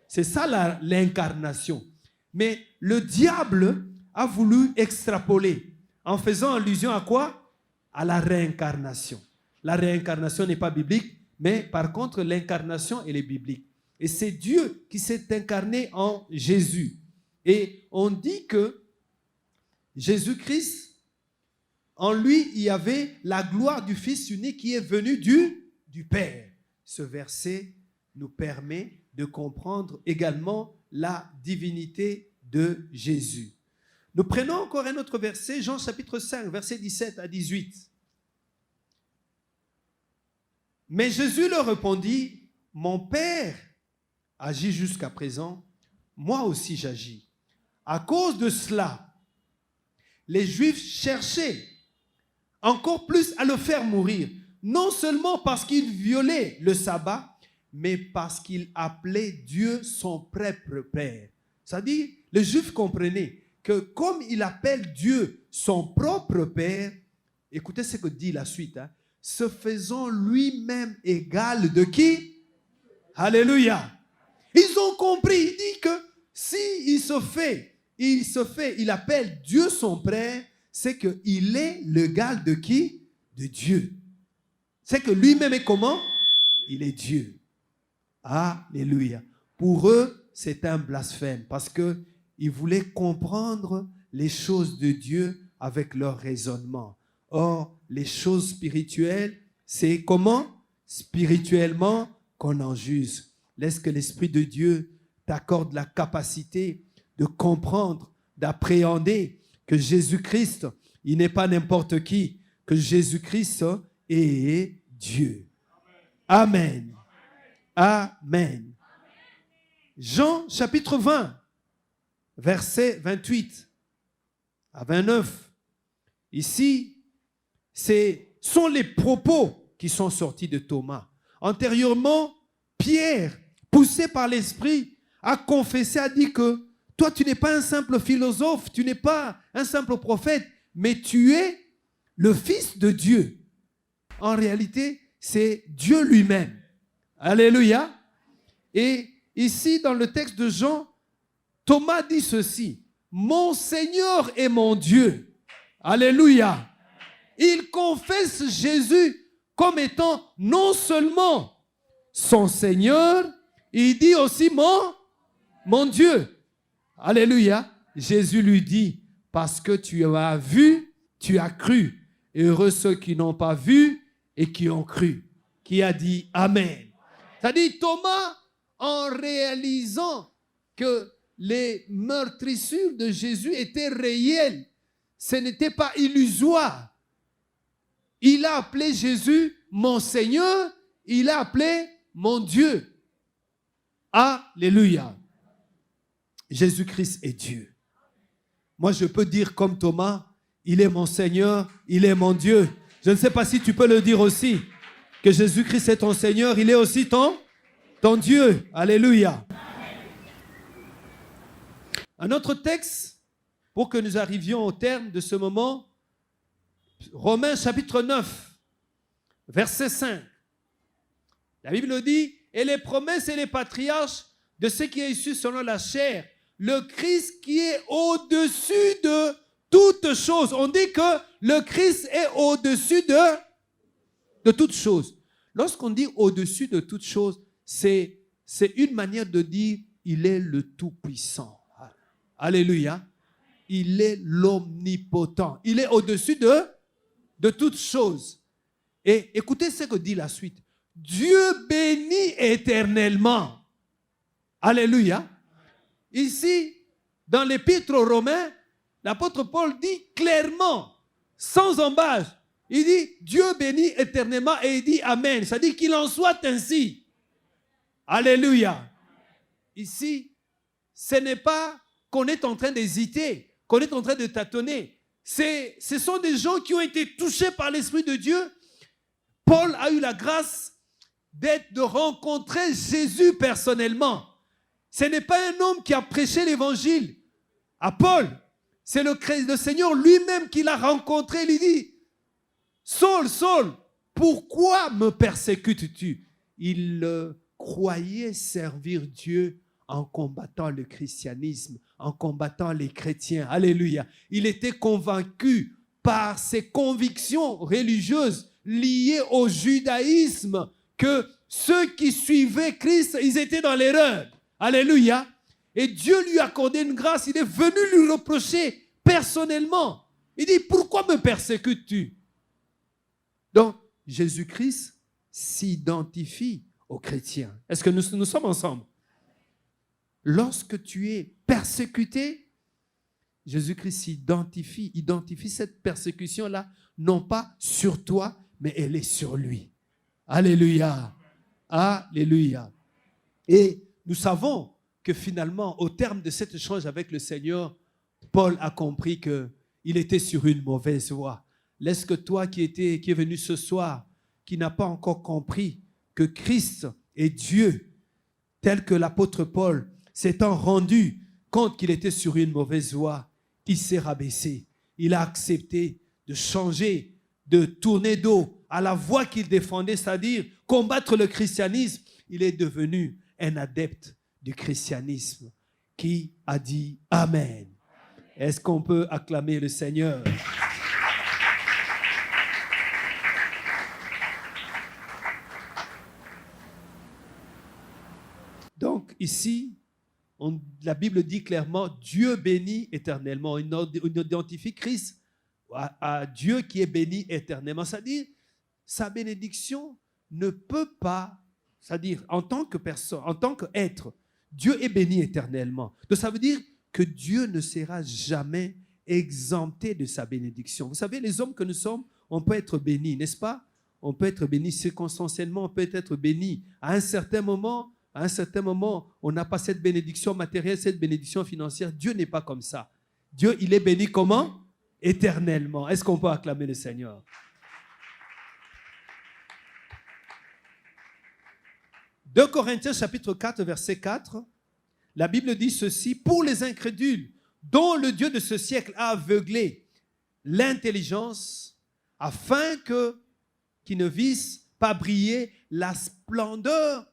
C'est ça l'incarnation. Mais le diable a voulu extrapoler en faisant allusion à quoi? À la réincarnation. La réincarnation n'est pas biblique, mais par contre l'incarnation elle est biblique. Et c'est Dieu qui s'est incarné en Jésus. Et on dit que Jésus-Christ, en lui, il y avait la gloire du Fils unique qui est venu du Père. Ce verset nous permet de comprendre également la divinité de Jésus. Nous prenons encore un autre verset, Jean chapitre 5, verset 17 à 18. Mais Jésus leur répondit, « Mon Père agit jusqu'à présent, moi aussi j'agis. À cause de cela, les Juifs cherchaient encore plus à le faire mourir, non seulement parce qu'il violait le sabbat, mais parce qu'il appelait Dieu son propre Père. » C'est-à-dire, les Juifs comprenaient que comme il appelle Dieu son propre Père, écoutez ce que dit la suite, se faisant lui-même égal de qui? Alléluia. Ils ont compris, il dit que si il appelle Dieu son Père, c'est qu'il est l'égal de qui? De Dieu. C'est que lui-même est comment? Il est Dieu. Alléluia. Pour eux, c'est un blasphème parce qu'ils voulaient comprendre les choses de Dieu avec leur raisonnement. Or, les choses spirituelles, c'est comment? Spirituellement qu'on en juge. Laisse que l'Esprit de Dieu t'accorde la capacité de comprendre, d'appréhender que Jésus-Christ, il n'est pas n'importe qui, que Jésus-Christ est Dieu. Amen. Amen. Jean chapitre 20, verset 28 à 29. Ici, ce sont les propos qui sont sortis de Thomas. Antérieurement, Pierre, poussé par l'Esprit, a confessé, a dit que toi, tu n'es pas un simple philosophe, tu n'es pas un simple prophète, mais tu es le Fils de Dieu. En réalité, c'est Dieu lui-même. Alléluia. Et ici, dans le texte de Jean, Thomas dit ceci, « Mon Seigneur et mon Dieu. » Alléluia. Il confesse Jésus comme étant non seulement son Seigneur, il dit aussi mon Dieu. Alléluia. Jésus lui dit, parce que tu as vu, tu as cru. Heureux ceux qui n'ont pas vu et qui ont cru. Qui a dit Amen. C'est-à-dire Thomas, en réalisant que les meurtrissures de Jésus étaient réelles, ce n'était pas illusoire. Il a appelé Jésus mon Seigneur, il a appelé mon Dieu. Alléluia. Jésus-Christ est Dieu. Moi, je peux dire comme Thomas, il est mon Seigneur, il est mon Dieu. Je ne sais pas si tu peux le dire aussi, que Jésus-Christ est ton Seigneur, il est aussi ton Dieu. Alléluia. Un autre texte, pour que nous arrivions au terme de ce moment. Romains chapitre 9, verset 5. La Bible dit, et les promesses et les patriarches de ce qui est issu selon la chair, le Christ qui est au-dessus de toutes choses. On dit que le Christ est au-dessus de toutes choses. Lorsqu'on dit au-dessus de toutes choses, c'est une manière de dire il est le Tout-Puissant. Alléluia. Il est l'omnipotent. Il est au-dessus de toutes choses. Et écoutez ce que dit la suite. Dieu bénit éternellement. Alléluia. Ici, dans l'épître aux Romains, l'apôtre Paul dit clairement, sans embâche, il dit Dieu bénit éternellement et il dit Amen. Ça dit qu'il en soit ainsi. Alléluia. Ici, ce n'est pas qu'on est en train d'hésiter, qu'on est en train de tâtonner. Ce sont des gens qui ont été touchés par l'Esprit de Dieu. Paul a eu la grâce de rencontrer Jésus personnellement. Ce n'est pas un homme qui a prêché l'évangile à Paul. C'est le Seigneur lui-même qui l'a rencontré. Il lui dit, Saul, Saul, pourquoi me persécutes-tu? Il croyait servir Dieu en combattant le christianisme, en combattant les chrétiens. Alléluia. Il était convaincu par ses convictions religieuses liées au judaïsme que ceux qui suivaient Christ, ils étaient dans l'erreur. Alléluia. Et Dieu lui a accordé une grâce. Il est venu lui reprocher personnellement. Il dit, pourquoi me persécutes-tu? Donc, Jésus-Christ s'identifie aux chrétiens. Est-ce que nous sommes ensemble? Lorsque tu es persécuté, Jésus-Christ identifie cette persécution-là, non pas sur toi, mais elle est sur lui. Alléluia. Alléluia. Et nous savons que finalement, au terme de cet échange avec le Seigneur, Paul a compris qu'il était sur une mauvaise voie. Laisse que toi qui es venu ce soir, qui n'a pas encore compris que Christ est Dieu, tel que l'apôtre Paul, s'étant rendu compte qu'il était sur une mauvaise voie, il s'est rabaissé. Il a accepté de changer, de tourner dos à la voie qu'il défendait, c'est-à-dire combattre le christianisme. Il est devenu un adepte du christianisme qui a dit Amen. Est-ce qu'on peut acclamer le Seigneur? Donc ici, la Bible dit clairement Dieu bénit éternellement. On identifie Christ à Dieu qui est béni éternellement. C'est-à-dire, sa bénédiction ne peut pas, c'est-à-dire en tant que personne, en tant qu'être, Dieu est béni éternellement. Donc ça veut dire que Dieu ne sera jamais exempté de sa bénédiction. Vous savez, les hommes que nous sommes, on peut être bénis, n'est-ce pas? On peut être béni circonstanciellement, on peut être béni à un certain moment. À un certain moment, on n'a pas cette bénédiction matérielle, cette bénédiction financière. Dieu n'est pas comme ça. Dieu, il est béni comment? Éternellement. Est-ce qu'on peut acclamer le Seigneur? « 2 Corinthiens chapitre 4, verset 4, la Bible dit ceci, « Pour les incrédules, dont le Dieu de ce siècle a aveuglé l'intelligence, afin qu'ils ne vissent pas briller la splendeur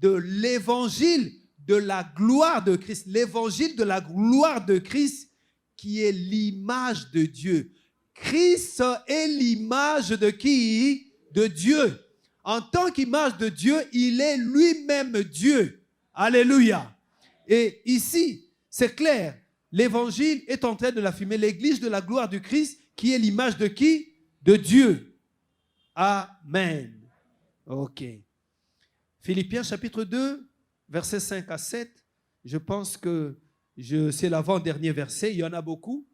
de l'évangile de la gloire de Christ. » L'évangile de la gloire de Christ qui est l'image de Dieu. Christ est l'image de qui? De Dieu. En tant qu'image de Dieu, il est lui-même Dieu. Alléluia. Et ici, c'est clair, l'évangile est en train de l'affirmer. L'église de la gloire du Christ qui est l'image de qui? De Dieu. Amen. Ok. Philippiens chapitre 2, versets 5 à 7. Je pense que c'est l'avant-dernier verset, il y en a beaucoup.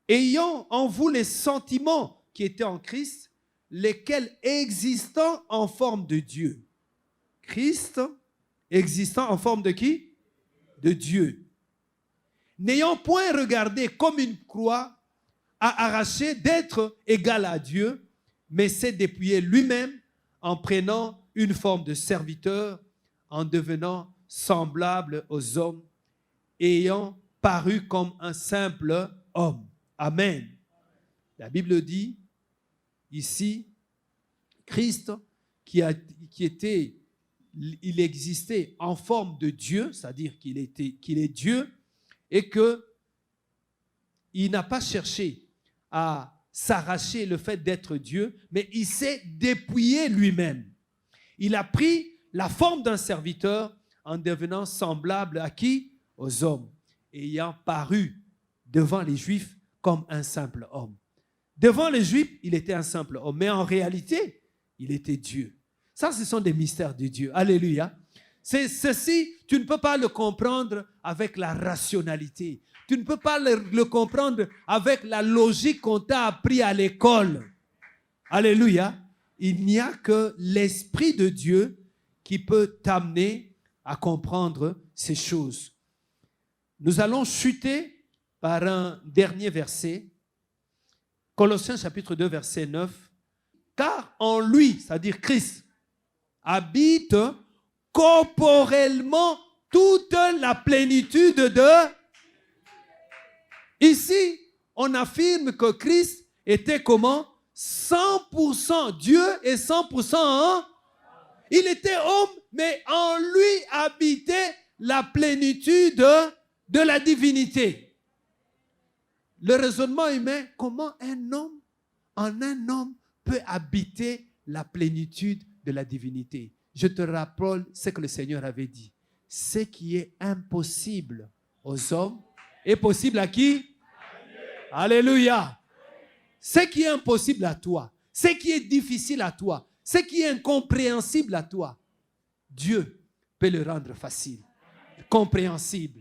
Ayant en vous les sentiments qui étaient en Christ, lesquels existant en forme de Dieu. Christ existant en forme de qui? De Dieu. N'ayant point regardé comme une croix à arracher d'être égal à Dieu, mais s'est dépouillé lui-même en prenant une forme de serviteur, en devenant semblable aux hommes, ayant paru comme un simple homme. Amen. La Bible dit ici, Christ il existait en forme de Dieu, c'est-à-dire qu'il est Dieu, et qu'il n'a pas cherché à s'arracher le fait d'être Dieu, mais il s'est dépouillé lui-même. Il a pris la forme d'un serviteur en devenant semblable à qui? Aux hommes, ayant paru devant les Juifs comme un simple homme. Devant les Juifs, il était un simple homme, mais en réalité, il était Dieu. Ça, ce sont des mystères de Dieu. Alléluia. Ceci, tu ne peux pas le comprendre avec la rationalité. Tu ne peux pas le comprendre avec la logique qu'on t'a appris à l'école. Alléluia. Il n'y a que l'Esprit de Dieu qui peut t'amener à comprendre ces choses. Nous allons chuter par un dernier verset. Colossiens chapitre 2, verset 9. Car en lui, c'est-à-dire Christ, habite corporellement toute la plénitude de... Ici, on affirme que Christ était comment? 100% Dieu et 100% homme. Il était homme, mais en lui habitait la plénitude de la divinité. Le raisonnement humain, comment un homme, en un homme, peut habiter la plénitude de la divinité? Je te rappelle ce que le Seigneur avait dit. Ce qui est impossible aux hommes est possible à qui? Alléluia. Ce qui est impossible à toi, ce qui est difficile à toi, ce qui est incompréhensible à toi, Dieu peut le rendre facile, compréhensible,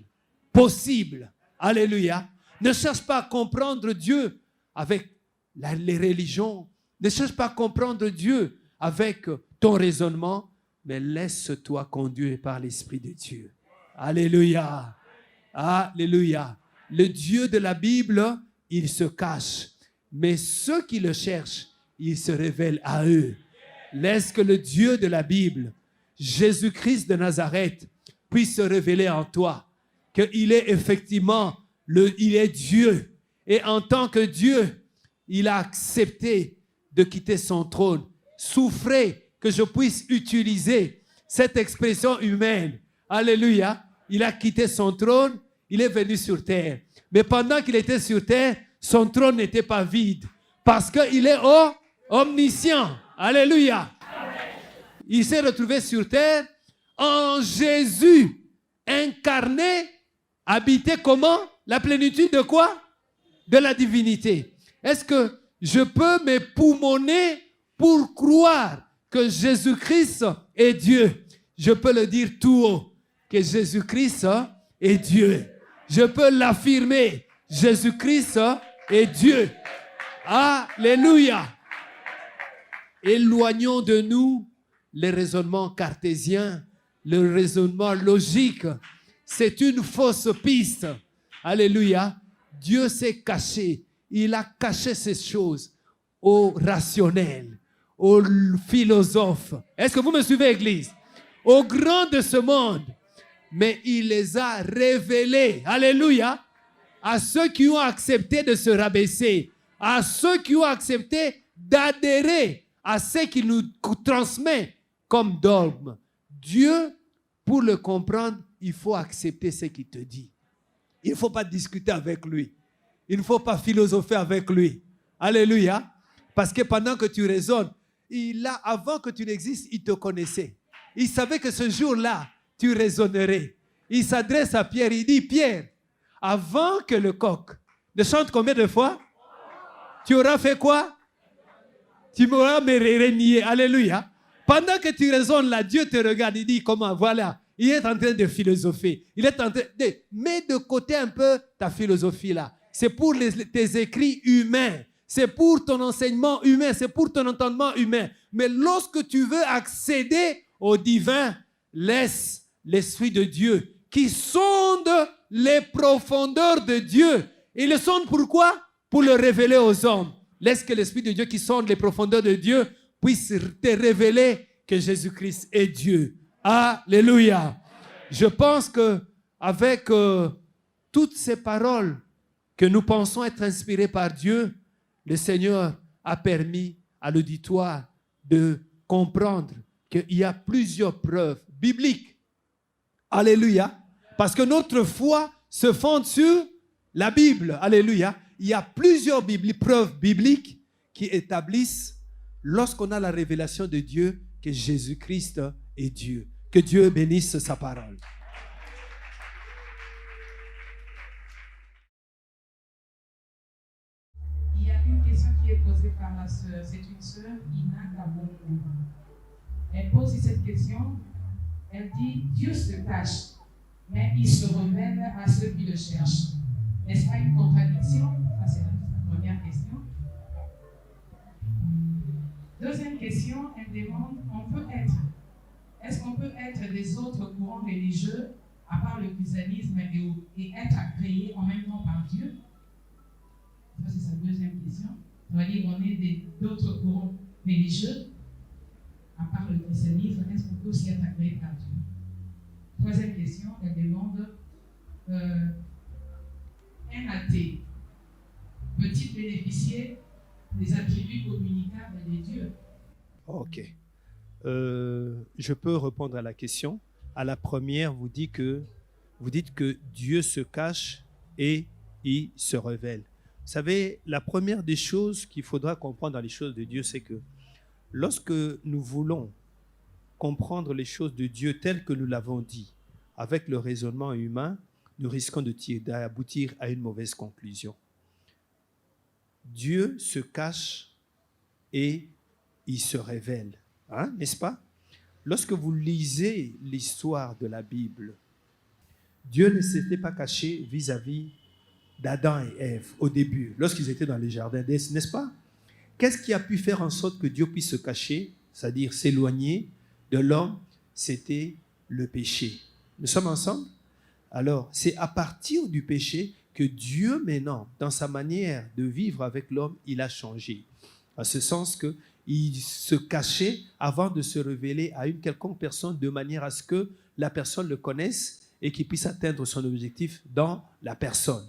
possible. Alléluia. Ne cherche pas à comprendre Dieu avec les religions. Ne cherche pas à comprendre Dieu avec ton raisonnement, mais laisse-toi conduire par l'Esprit de Dieu. Alléluia. Alléluia. Le Dieu de la Bible, il se cache. Mais ceux qui le cherchent, il se révèle à eux. Laisse que le Dieu de la Bible, Jésus-Christ de Nazareth, puisse se révéler en toi. Qu'il est effectivement, il est Dieu. Et en tant que Dieu, il a accepté de quitter son trône. Souffrez que je puisse utiliser cette expression humaine. Alléluia. Il a quitté son trône, il est venu sur terre. Mais pendant qu'il était sur terre, son trône n'était pas vide. Parce qu'il est omniscient. Alléluia. Il s'est retrouvé sur terre en Jésus, incarné, habité comment? La plénitude de quoi? De la divinité. Est-ce que je peux m'époumoner pour croire que Jésus-Christ est Dieu? Je peux le dire tout haut, que Jésus-Christ est Dieu. Je peux l'affirmer, Jésus-Christ est Dieu. Alléluia. Éloignons de nous les raisonnements cartésiens, le raisonnement logique. C'est une fausse piste. Alléluia. Dieu s'est caché. Il a caché ces choses aux rationnels, aux philosophes. Est-ce que vous me suivez, Église? Aux grands de ce monde. Mais il les a révélés. Alléluia. À ceux qui ont accepté de se rabaisser. À ceux qui ont accepté d'adhérer à ce qu'il nous transmet comme dogme. Dieu, pour le comprendre, il faut accepter ce qu'il te dit. Il ne faut pas discuter avec lui. Il ne faut pas philosopher avec lui. Alléluia. Parce que pendant que tu raisonnes, avant que tu n'existes, il te connaissait. Il savait que ce jour-là, tu raisonnerais. Il s'adresse à Pierre, il dit, Pierre, avant que le coq ne chante combien de fois? Tu auras fait quoi? Tu m'auras renié. Alléluia. Pendant que tu raisonnes là, Dieu te regarde, il dit, comment? Voilà. Il est en train de philosopher. Il est en train de... Mets de côté un peu ta philosophie là. C'est pour tes écrits humains. C'est pour ton enseignement humain. C'est pour ton entendement humain. Mais lorsque tu veux accéder au divin, laisse l'Esprit de Dieu qui sonde les profondeurs de Dieu. Il le sonde pourquoi? Pour le révéler aux hommes. Laisse que l'Esprit de Dieu qui sonde les profondeurs de Dieu puisse te révéler que Jésus-Christ est Dieu. Alléluia. Je pense que avec toutes ces paroles que nous pensons être inspirées par Dieu, le Seigneur a permis à l'auditoire de comprendre qu'il y a plusieurs preuves bibliques. Alléluia. Parce que notre foi se fonde sur la Bible. Alléluia. Il y a plusieurs preuves bibliques qui établissent, lorsqu'on a la révélation de Dieu, que Jésus-Christ est Dieu. Que Dieu bénisse sa parole. Il y a une question qui est posée par la sœur. C'est une sœur, Ina Kabongo. Elle pose cette question. Elle dit, Dieu se cache, mais il se révèle à ceux qui le cherchent. N'est-ce pas une contradiction? Ça, c'est la première question. Deuxième question, elle demande, est-ce qu'on peut être des autres courants religieux, à part le christianisme, et être créés en même temps par Dieu? Ça, c'est sa deuxième question. On va dire, on est d'autres courants religieux, à part le christianisme, est-ce qu'on peut aussi être créé par Dieu? Troisième question, elle demande, un athée peut-il bénéficier des attributs communicables de Dieu? Ok. Je peux répondre à la question. À la première, vous dites que Dieu se cache et il se révèle. Vous savez, la première des choses qu'il faudra comprendre dans les choses de Dieu, c'est que lorsque nous voulons comprendre les choses de Dieu telles que nous l'avons dit, avec le raisonnement humain, nous risquons d'aboutir à une mauvaise conclusion. Dieu se cache et il se révèle. Hein, n'est-ce pas? Lorsque vous lisez l'histoire de la Bible, Dieu ne s'était pas caché vis-à-vis d'Adam et Ève au début, lorsqu'ils étaient dans le jardin d'Éden, n'est-ce pas? Qu'est-ce qui a pu faire en sorte que Dieu puisse se cacher, c'est-à-dire s'éloigner de l'homme? C'était le péché. Nous sommes ensemble? Alors, c'est à partir du péché que Dieu, maintenant, dans sa manière de vivre avec l'homme, il a changé. En ce sens qu'il se cachait avant de se révéler à une quelconque personne de manière à ce que la personne le connaisse et qu'il puisse atteindre son objectif dans la personne.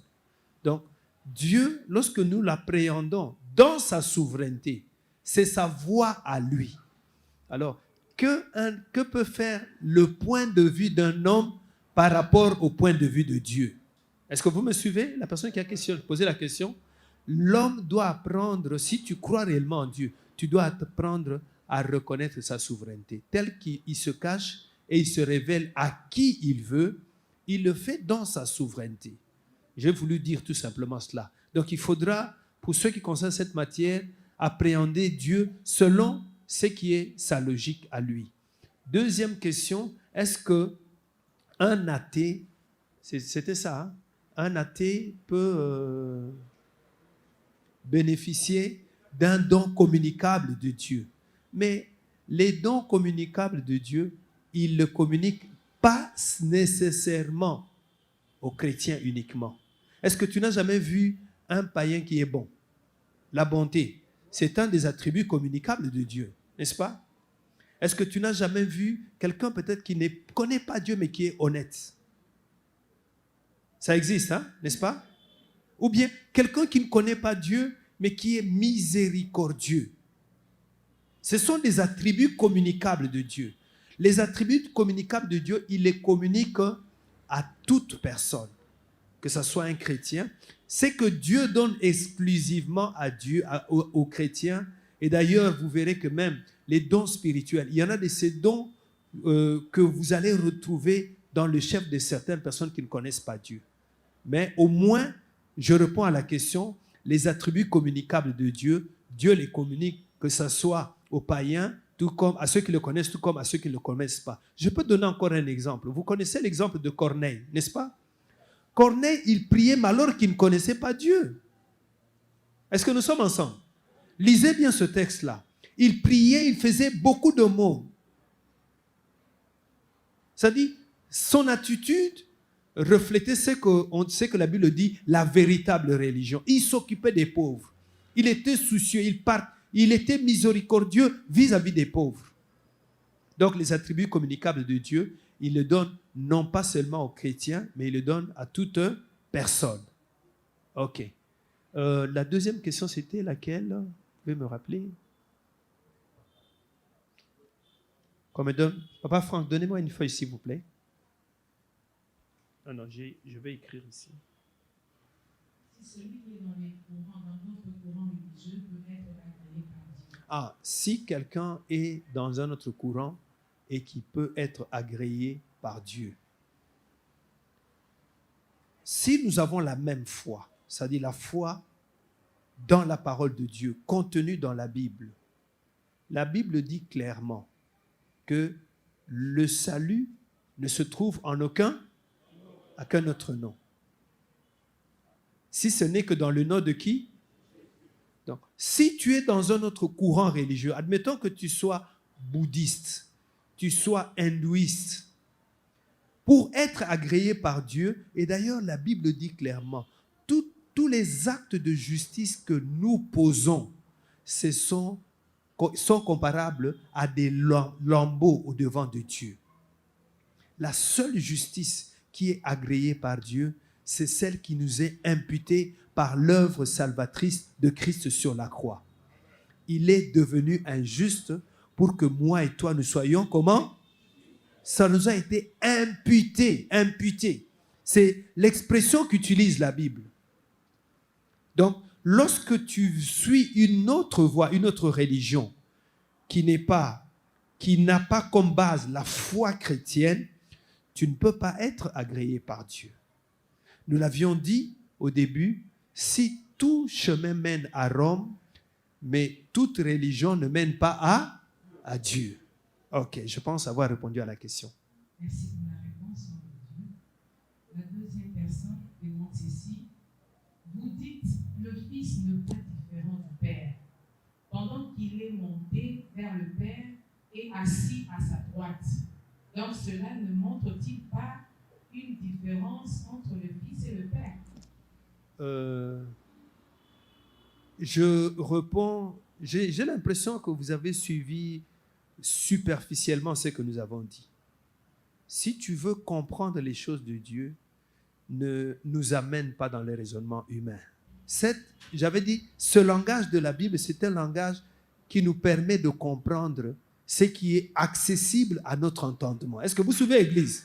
Donc, Dieu, lorsque nous l'appréhendons dans sa souveraineté, c'est sa voix à lui. Alors, que peut faire le point de vue d'un homme par rapport au point de vue de Dieu? Est-ce que vous me suivez? La personne qui a posé la question, l'homme doit apprendre, si tu crois réellement en Dieu, tu dois apprendre à reconnaître sa souveraineté. Tel qu'il se cache et il se révèle à qui il veut, il le fait dans sa souveraineté. J'ai voulu dire tout simplement cela. Donc il faudra, pour ceux qui concernent cette matière, appréhender Dieu selon ce qui est sa logique à lui. Deuxième question, est-ce qu'un athée, c'était ça, hein? Un athée peut bénéficier d'un don communicable de Dieu. Mais les dons communicables de Dieu, il ne le communique pas nécessairement aux chrétiens uniquement. Est-ce que tu n'as jamais vu un païen qui est bon? La bonté, c'est un des attributs communicables de Dieu, n'est-ce pas? Est-ce que tu n'as jamais vu quelqu'un peut-être qui ne connaît pas Dieu mais qui est honnête? Ça existe, hein, n'est-ce pas? Ou bien quelqu'un qui ne connaît pas Dieu mais qui est miséricordieux. Ce sont des attributs communicables de Dieu. Les attributs communicables de Dieu, il les communique à toute personne, que ce soit un chrétien. C'est que Dieu donne exclusivement à Dieu, aux chrétiens. Et d'ailleurs, vous verrez que même les dons spirituels, il y en a de ces dons que vous allez retrouver dans le chef de certaines personnes qui ne connaissent pas Dieu. Mais au moins, je réponds à la question, les attributs communicables de Dieu, Dieu les communique, que ce soit aux païens, tout comme à ceux qui le connaissent, tout comme à ceux qui ne le connaissent pas. Je peux donner encore un exemple. Vous connaissez l'exemple de Corneille, n'est-ce pas? Corneille, il priait mais alors qu'il ne connaissait pas Dieu. Est-ce que nous sommes ensemble? Lisez bien ce texte-là. Il priait, il faisait beaucoup de mots. Ça dit, son attitude reflétait ce que la Bible dit, la véritable religion. Il s'occupait des pauvres. Il était soucieux, il était miséricordieux vis-à-vis des pauvres. Donc les attributs communicables de Dieu, il le donne non pas seulement aux chrétiens, mais il le donne à toute personne. Ok. La deuxième question, c'était laquelle? Vous pouvez me rappeler? Papa Franck, donnez-moi une feuille, s'il vous plaît. Non, je vais écrire ici. Si celui qui est dans les courants, dans d'autres courants religieux peut être agréé par Dieu. Ah, si quelqu'un est dans un autre courant et qui peut être agréé par Dieu. Si nous avons la même foi, c'est-à-dire la foi dans la parole de Dieu, contenue dans la Bible dit clairement que le salut ne se trouve en aucun autre nom. Si ce n'est que dans le nom de qui? Donc, si tu es dans un autre courant religieux, admettons que tu sois bouddhiste, tu sois hindouiste, pour être agréé par Dieu, et d'ailleurs la Bible dit clairement, tous les actes de justice que nous posons, sont comparables à des lambeaux au-devant de Dieu. La seule justice qui est agréée par Dieu, c'est celle qui nous est imputée par l'œuvre salvatrice de Christ sur la croix. Il est devenu injuste pour que moi et toi nous soyons comment? Ça nous a été imputé. C'est l'expression qu'utilise la Bible. Donc, lorsque tu suis une autre voie, une autre religion, qui n'a pas comme base la foi chrétienne, tu ne peux pas être agréé par Dieu. Nous l'avions dit au début, si tout chemin mène à Rome, mais toute religion ne mène pas à Dieu. Ok, je pense avoir répondu à la question. Merci pour la réponse, nom de Dieu. La deuxième personne demande ceci. Vous dites, le Fils n'est pas différent du Père, pendant qu'il est monté vers le Père et assis à sa droite. Donc cela ne montre-t-il pas une différence entre le Fils et le Père? Je réponds, j'ai l'impression que vous avez suivi superficiellement ce que nous avons dit. Si tu veux comprendre les choses de Dieu, ne nous amène pas dans les raisonnements humains. J'avais dit, ce langage de la Bible, c'est un langage qui nous permet de comprendre ce qui est accessible à notre entendement. Est-ce que vous vous souvenez, Église?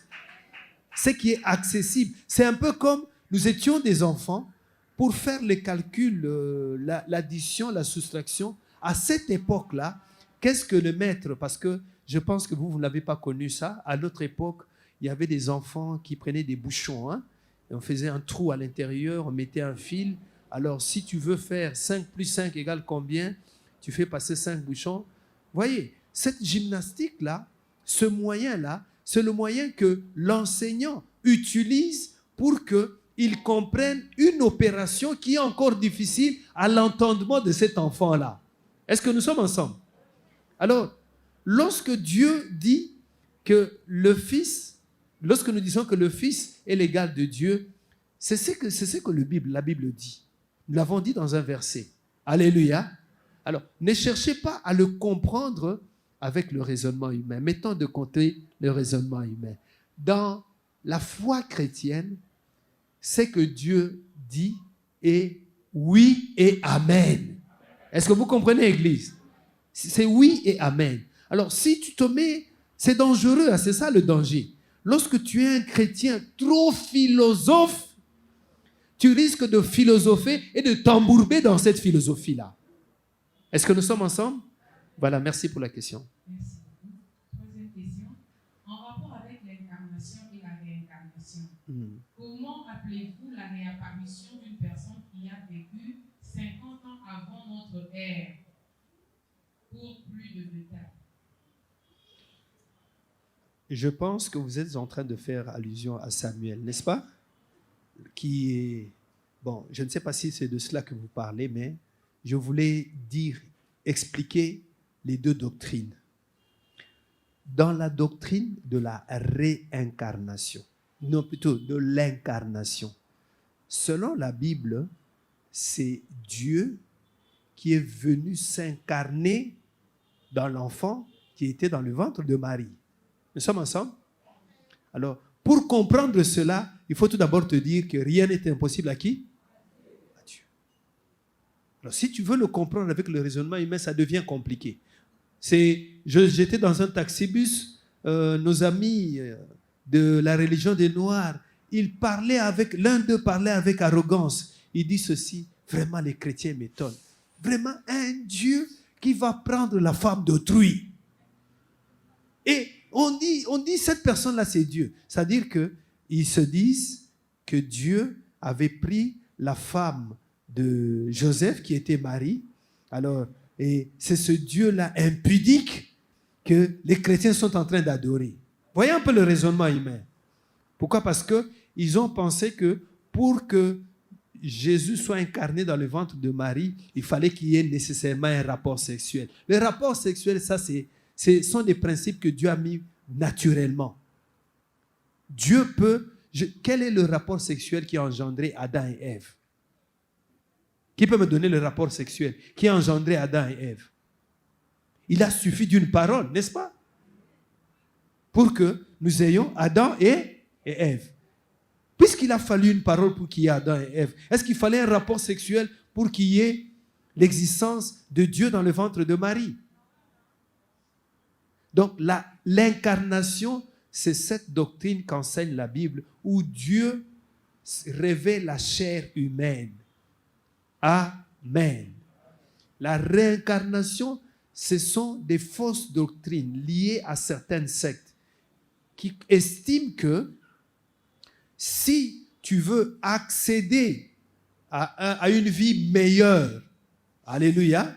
Ce qui est accessible. C'est un peu comme nous étions des enfants pour faire les calculs, l'addition, la soustraction. À cette époque-là, qu'est-ce que le maître, parce que je pense que vous n'avez pas connu ça, à notre époque, il y avait des enfants qui prenaient des bouchons, et on faisait un trou à l'intérieur, on mettait un fil. Alors, si tu veux faire 5 plus 5 égale combien? Tu fais passer 5 bouchons. Voyez, cette gymnastique-là, ce moyen-là, c'est le moyen que l'enseignant utilise pour qu'il comprenne une opération qui est encore difficile à l'entendement de cet enfant-là. Est-ce que nous sommes ensemble? Alors, lorsque Dieu dit que le Fils, lorsque nous disons que le Fils est l'égal de Dieu, c'est ce que la Bible dit. Nous l'avons dit dans un verset. Alléluia. Alors, ne cherchez pas à le comprendre avec le raisonnement humain. Mettons de côté le raisonnement humain. Dans la foi chrétienne, ce que Dieu dit est oui et amen. Est-ce que vous comprenez, Église? C'est oui et amen. Alors, si tu te mets, c'est dangereux, c'est ça le danger. Lorsque tu es un chrétien trop philosophe, tu risques de philosopher et de t'embourber dans cette philosophie-là. Est-ce que nous sommes ensemble? Voilà, merci pour la question. Merci beaucoup. Troisième question. En rapport avec l'incarnation et la réincarnation, comment appelez-vous la réapparition d'une personne qui a vécu 50 ans avant notre ère? Pour plus de détails. Je pense que vous êtes en train de faire allusion à Samuel, n'est-ce pas? Qui est... Bon, je ne sais pas si c'est de cela que vous parlez, mais je voulais expliquer les deux doctrines. Dans la doctrine de la réincarnation, non plutôt de l'incarnation, selon la Bible, c'est Dieu qui est venu s'incarner dans l'enfant qui était dans le ventre de Marie. Nous sommes ensemble? Alors, pour comprendre cela, il faut tout d'abord te dire que rien n'est impossible à qui? À Dieu. Alors, si tu veux le comprendre avec le raisonnement humain, ça devient compliqué. J'étais dans un taxibus, nos amis de la religion des Noirs, l'un d'eux parlait avec arrogance. Il dit ceci: vraiment, les chrétiens m'étonnent. Vraiment, un Dieu qui va prendre la femme d'autrui. Et on dit cette personne-là, c'est Dieu. C'est-à-dire qu'ils se disent que Dieu avait pris la femme de Joseph, qui était Marie. Alors, et c'est ce Dieu-là impudique que les chrétiens sont en train d'adorer. Voyez un peu le raisonnement humain. Pourquoi? Parce qu'ils ont pensé que pour que Jésus soit incarné dans le ventre de Marie, il fallait qu'il y ait nécessairement un rapport sexuel. Le rapport sexuel, ça, ce sont des principes que Dieu a mis naturellement. Dieu peut... quel est le rapport sexuel qui a engendré Adam et Ève? Qui peut me donner le rapport sexuel qui a engendré Adam et Ève? Il a suffi d'une parole, n'est-ce pas? Pour que nous ayons Adam et Ève. Puisqu'il a fallu une parole pour qu'il y ait Adam et Ève, est-ce qu'il fallait un rapport sexuel pour qu'il y ait l'existence de Dieu dans le ventre de Marie? Donc l'incarnation, c'est cette doctrine qu'enseigne la Bible, où Dieu revêt la chair humaine. Amen. La réincarnation, ce sont des fausses doctrines liées à certaines sectes qui estiment que si tu veux accéder à une vie meilleure, alléluia,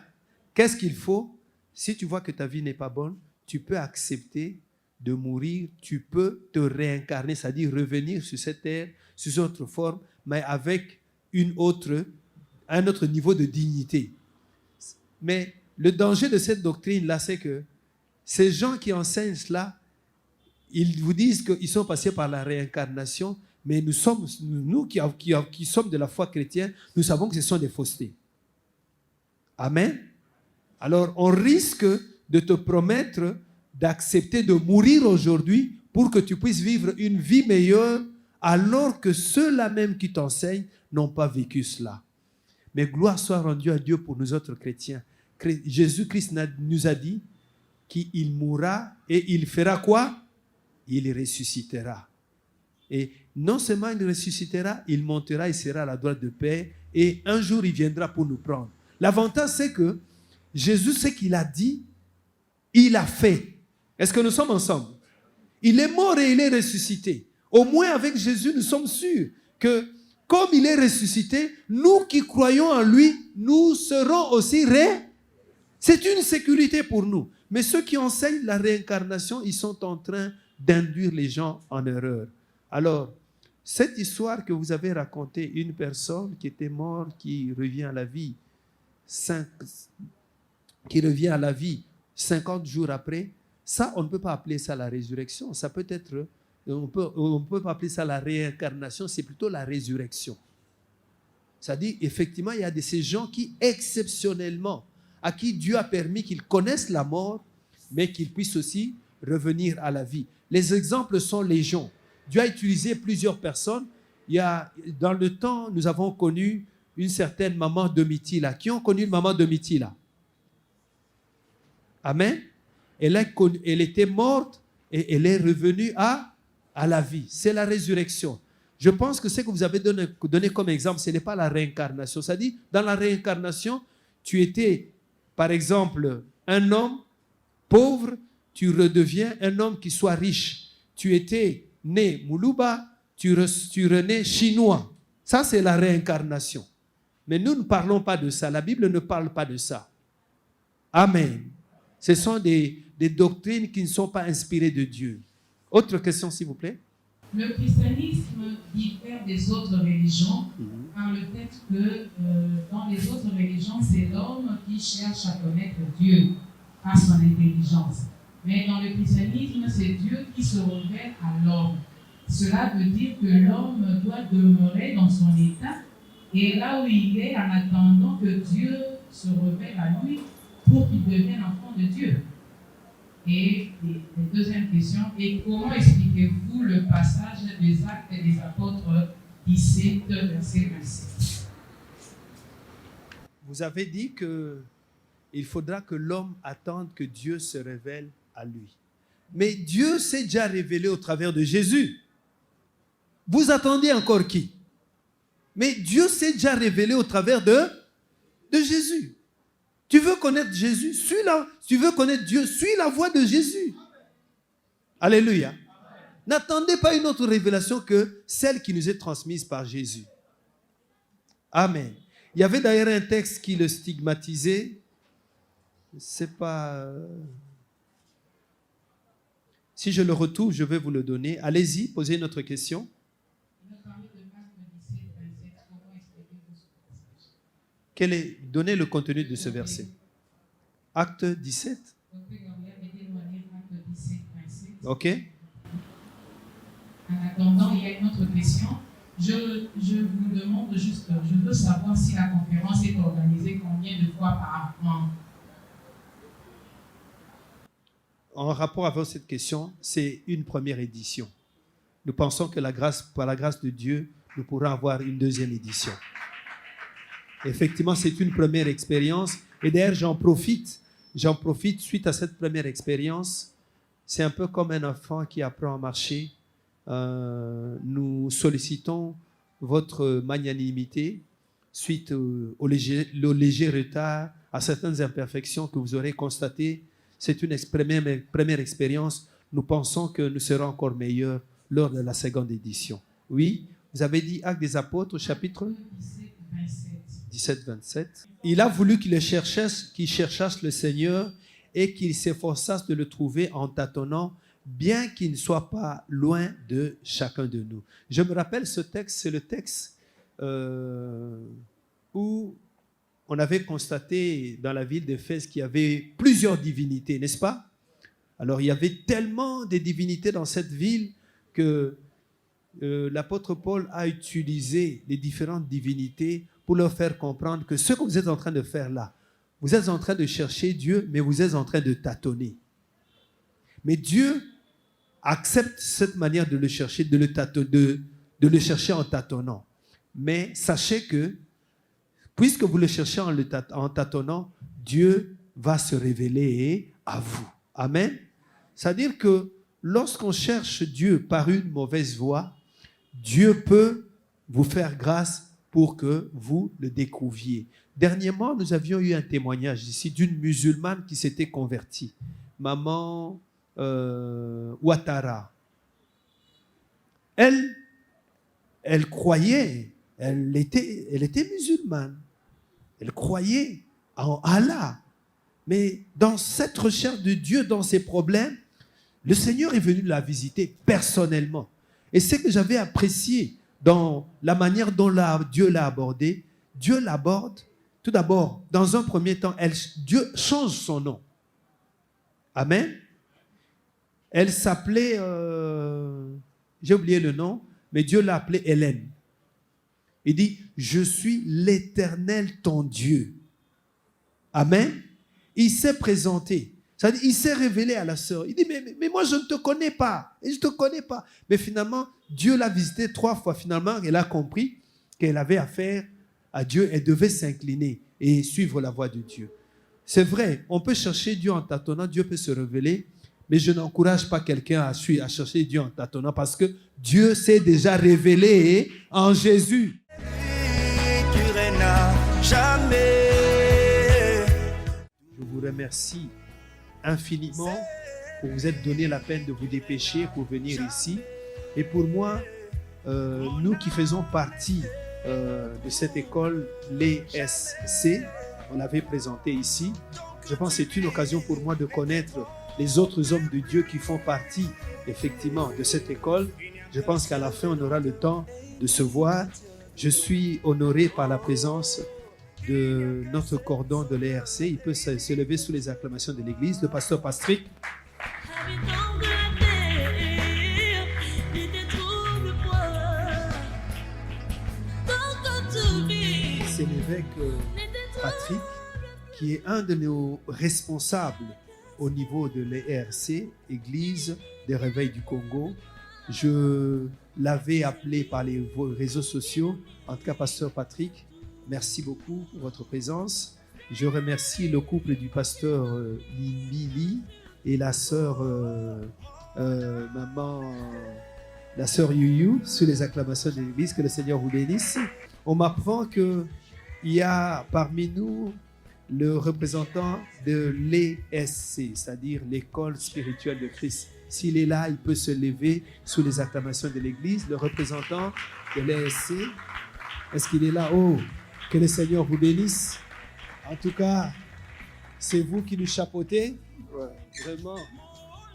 qu'est-ce qu'il faut? Si tu vois que ta vie n'est pas bonne, tu peux accepter de mourir, tu peux te réincarner, c'est-à-dire revenir sur cette terre, sous une autre forme, mais avec un autre niveau de dignité. Mais le danger de cette doctrine-là, c'est que ces gens qui enseignent cela, ils vous disent qu'ils sont passés par la réincarnation, mais nous qui sommes de la foi chrétienne, nous savons que ce sont des faussetés. Amen. Alors, on risque de te promettre d'accepter de mourir aujourd'hui pour que tu puisses vivre une vie meilleure, alors que ceux-là même qui t'enseignent n'ont pas vécu cela. Mais gloire soit rendue à Dieu pour nous autres chrétiens. Jésus-Christ nous a dit qu'il mourra et il fera quoi? Il ressuscitera. Et non seulement il ressuscitera, il montera, il sera à la droite de Père, et un jour il viendra pour nous prendre. L'avantage, c'est que Jésus, ce qu'il a dit, il a fait. Est-ce que nous sommes ensemble? Il est mort et il est ressuscité. Au moins avec Jésus, nous sommes sûrs que comme il est ressuscité, nous qui croyons en lui, nous serons aussi C'est une sécurité pour nous. Mais ceux qui enseignent la réincarnation, ils sont en train d'induire les gens en erreur. Alors, cette histoire que vous avez racontée, une personne qui était morte, qui revient à la vie, 50 jours après, ça, on ne peut pas appeler ça la résurrection. Ça peut être, on peut pas appeler ça la réincarnation, c'est plutôt la résurrection. C'est-à-dire, effectivement, il y a de ces gens qui, exceptionnellement, à qui Dieu a permis qu'ils connaissent la mort, mais qu'ils puissent aussi revenir à la vie. Les exemples sont légion. Dieu a utilisé plusieurs personnes. Dans le temps, nous avons connu une certaine maman Domitilla. Qui ont connu maman Domitilla? Amen. Elle était morte et elle est revenue à la vie. C'est la résurrection. Je pense que ce que vous avez donné comme exemple, ce n'est pas la réincarnation. C'est-à-dire, dans la réincarnation, tu étais, par exemple, un homme pauvre, tu redeviens un homme qui soit riche. Tu étais né Moulouba, tu renais chinois. Ça, c'est la réincarnation. Mais nous ne parlons pas de ça. La Bible ne parle pas de ça. Amen. Ce sont des doctrines qui ne sont pas inspirées de Dieu. Autre question, s'il vous plaît. Le christianisme diffère des autres religions par le fait que dans les autres religions, c'est l'homme qui cherche à connaître Dieu par son intelligence. Mais dans le christianisme, c'est Dieu qui se révèle à l'homme. Cela veut dire que l'homme doit demeurer dans son état et là où il est en attendant que Dieu se révèle à lui pour qu'il devienne enfant de Dieu. Et la deuxième question, et comment expliquez-vous le passage des Actes des Apôtres 17, verset 27? Vous avez dit qu'il faudra que l'homme attende que Dieu se révèle à lui. Mais Dieu s'est déjà révélé au travers de Jésus. Vous attendez encore qui? Mais Dieu s'est déjà révélé au travers de Jésus. Tu veux connaître Jésus? Suis-la. Tu veux connaître Dieu? Suis la voie de Jésus. Alléluia. N'attendez pas une autre révélation que celle qui nous est transmise par Jésus. Amen. Il y avait d'ailleurs un texte qui le stigmatisait. C'est pas... Si je le retrouve, je vais vous le donner. Allez-y, posez une autre question. Il a parlé de Actes 17, 27. Comment expliquez-vous ce passage? Quel est, donnez le contenu de ce verset. Acte 17. Docteur Gabriel, aidez-nous à lire Actes 17, 27. OK. En attendant, il y a une autre question. Je vous demande juste, je veux savoir si la conférence est organisée combien de fois par an. En rapport avec cette question, c'est une première édition. Nous pensons que par la grâce de Dieu, nous pourrons avoir une deuxième édition. Effectivement, c'est une première expérience. Et d'ailleurs, j'en profite suite à cette première expérience. C'est un peu comme un enfant qui apprend à marcher. Nous sollicitons votre magnanimité suite au léger retard, à certaines imperfections que vous aurez constatées. C'est une première expérience. Nous pensons que nous serons encore meilleurs lors de la seconde édition. Oui, vous avez dit Actes des Apôtres, chapitre 17-27. Il a voulu qu'ils cherchassent le Seigneur et qu'ils s'efforçassent de le trouver en tâtonnant, bien qu'il ne soit pas loin de chacun de nous. Je me rappelle ce texte, c'est le texte où on avait constaté dans la ville d'Éphèse qu'il y avait plusieurs divinités, n'est-ce pas? Alors il y avait tellement de divinités dans cette ville que l'apôtre Paul a utilisé les différentes divinités pour leur faire comprendre que ce que vous êtes en train de faire là, vous êtes en train de chercher Dieu, mais vous êtes en train de tâtonner. Mais Dieu accepte cette manière de le chercher, de le chercher en tâtonnant. Mais sachez que, puisque vous le cherchez en tâtonnant, Dieu va se révéler à vous. Amen. C'est-à-dire que lorsqu'on cherche Dieu par une mauvaise voie, Dieu peut vous faire grâce pour que vous le découvriez. Dernièrement, nous avions eu un témoignage ici d'une musulmane qui s'était convertie. Maman Ouattara. Elle croyait, elle était musulmane. Elle croyait en Allah. Mais dans cette recherche de Dieu, dans ses problèmes, le Seigneur est venu la visiter personnellement. Et ce que j'avais apprécié dans la manière dont Dieu l'a abordé, Dieu l'aborde, tout d'abord, dans un premier temps, Dieu change son nom. Amen. Elle s'appelait, j'ai oublié le nom, mais Dieu l'a appelée Hélène. Il dit, je suis l'Éternel ton Dieu. Amen. Il s'est présenté. C'est-à-dire, il s'est révélé à la sœur. Il dit, mais moi, je ne te connais pas. Et je ne te connais pas. Mais finalement, Dieu l'a visité 3 fois. Finalement, elle a compris qu'elle avait affaire à Dieu. Elle devait s'incliner et suivre la voie de Dieu. C'est vrai, on peut chercher Dieu en tâtonnant. Dieu peut se révéler. Mais je n'encourage pas quelqu'un à chercher Dieu en tâtonnant parce que Dieu s'est déjà révélé en Jésus. Je vous remercie infiniment pour vous être donné la peine de vous dépêcher pour venir ici. Et pour moi, nous qui faisons partie de cette école, l'ESC, on l'avait présenté ici. Je pense que c'est une occasion pour moi de connaître les autres hommes de Dieu qui font partie effectivement de cette école. Je pense qu'à la fin, on aura le temps de se voir. Je suis honoré par la présence de notre cordon de l'ERC. Il peut se lever sous les acclamations de l'Église. Le pasteur Patrick. Habitant de la terre, il détourne moi. Quand tout vit, C'est l'évêque Patrick qui est un de nos responsables au niveau de l'ERC, Église des Réveils du Congo. Je l'avais appelé par les réseaux sociaux. En tout cas, Pasteur Patrick, merci beaucoup pour votre présence. Je remercie le couple du pasteur Lili et la sœur la sœur Yuyu sous les acclamations de l'Église. Que le Seigneur vous bénisse. On m'apprend qu'il y a parmi nous le représentant de l'ESC, c'est-à-dire l'école spirituelle de Christ. S'il est là, il peut se lever sous les acclamations de l'Église. Le représentant de l'ESC, est-ce qu'il est là? Oh, que le Seigneur vous bénisse. En tout cas, c'est vous qui nous chapeautez. Vraiment,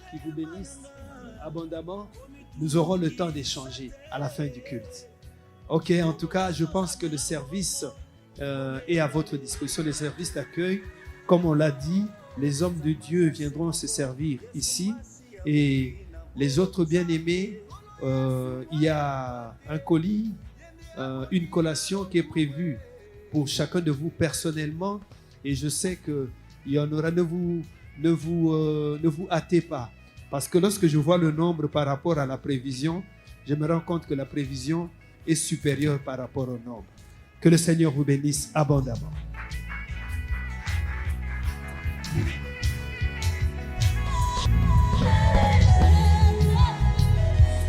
qui vous bénisse abondamment. Nous aurons le temps d'échanger à la fin du culte. Ok, en tout cas, je pense que le service est à votre disposition, le service d'accueil. Comme on l'a dit, les hommes de Dieu viendront se servir ici. Et les autres bien-aimés, il y a un colis, une collation qui est prévue pour chacun de vous personnellement. Et je sais qu'il y en aura. Ne vous hâtez pas. Parce que lorsque je vois le nombre par rapport à la prévision, je me rends compte que la prévision est supérieure par rapport au nombre. Que le Seigneur vous bénisse abondamment.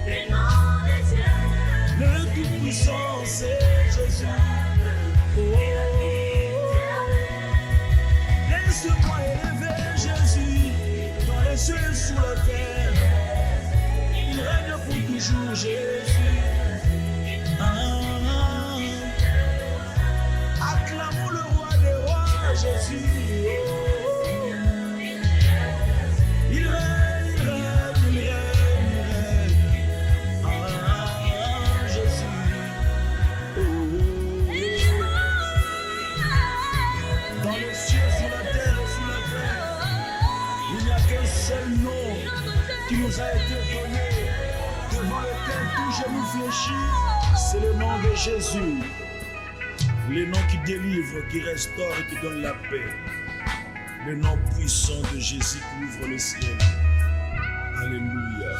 Les noms de Dieu, Le Tout-Puissant, c'est Jésus. Oh, laisse-moi élever Jésus dans les cieux et sous la terre. Il règne pour toujours, Jésus. Acclamons le roi des rois, Jésus. Oh, il règne, il règne, il règne, il règne. Jésus. Dans les cieux, sur la terre et sous la terre, il n'y a qu'un seul nom qui nous a été donné, devant lequel tout genou fléchit, c'est le nom de Jésus. Le nom qui délivre, qui restaure et qui donne la paix. Le nom puissant de Jésus qui ouvre le ciel. Alléluia.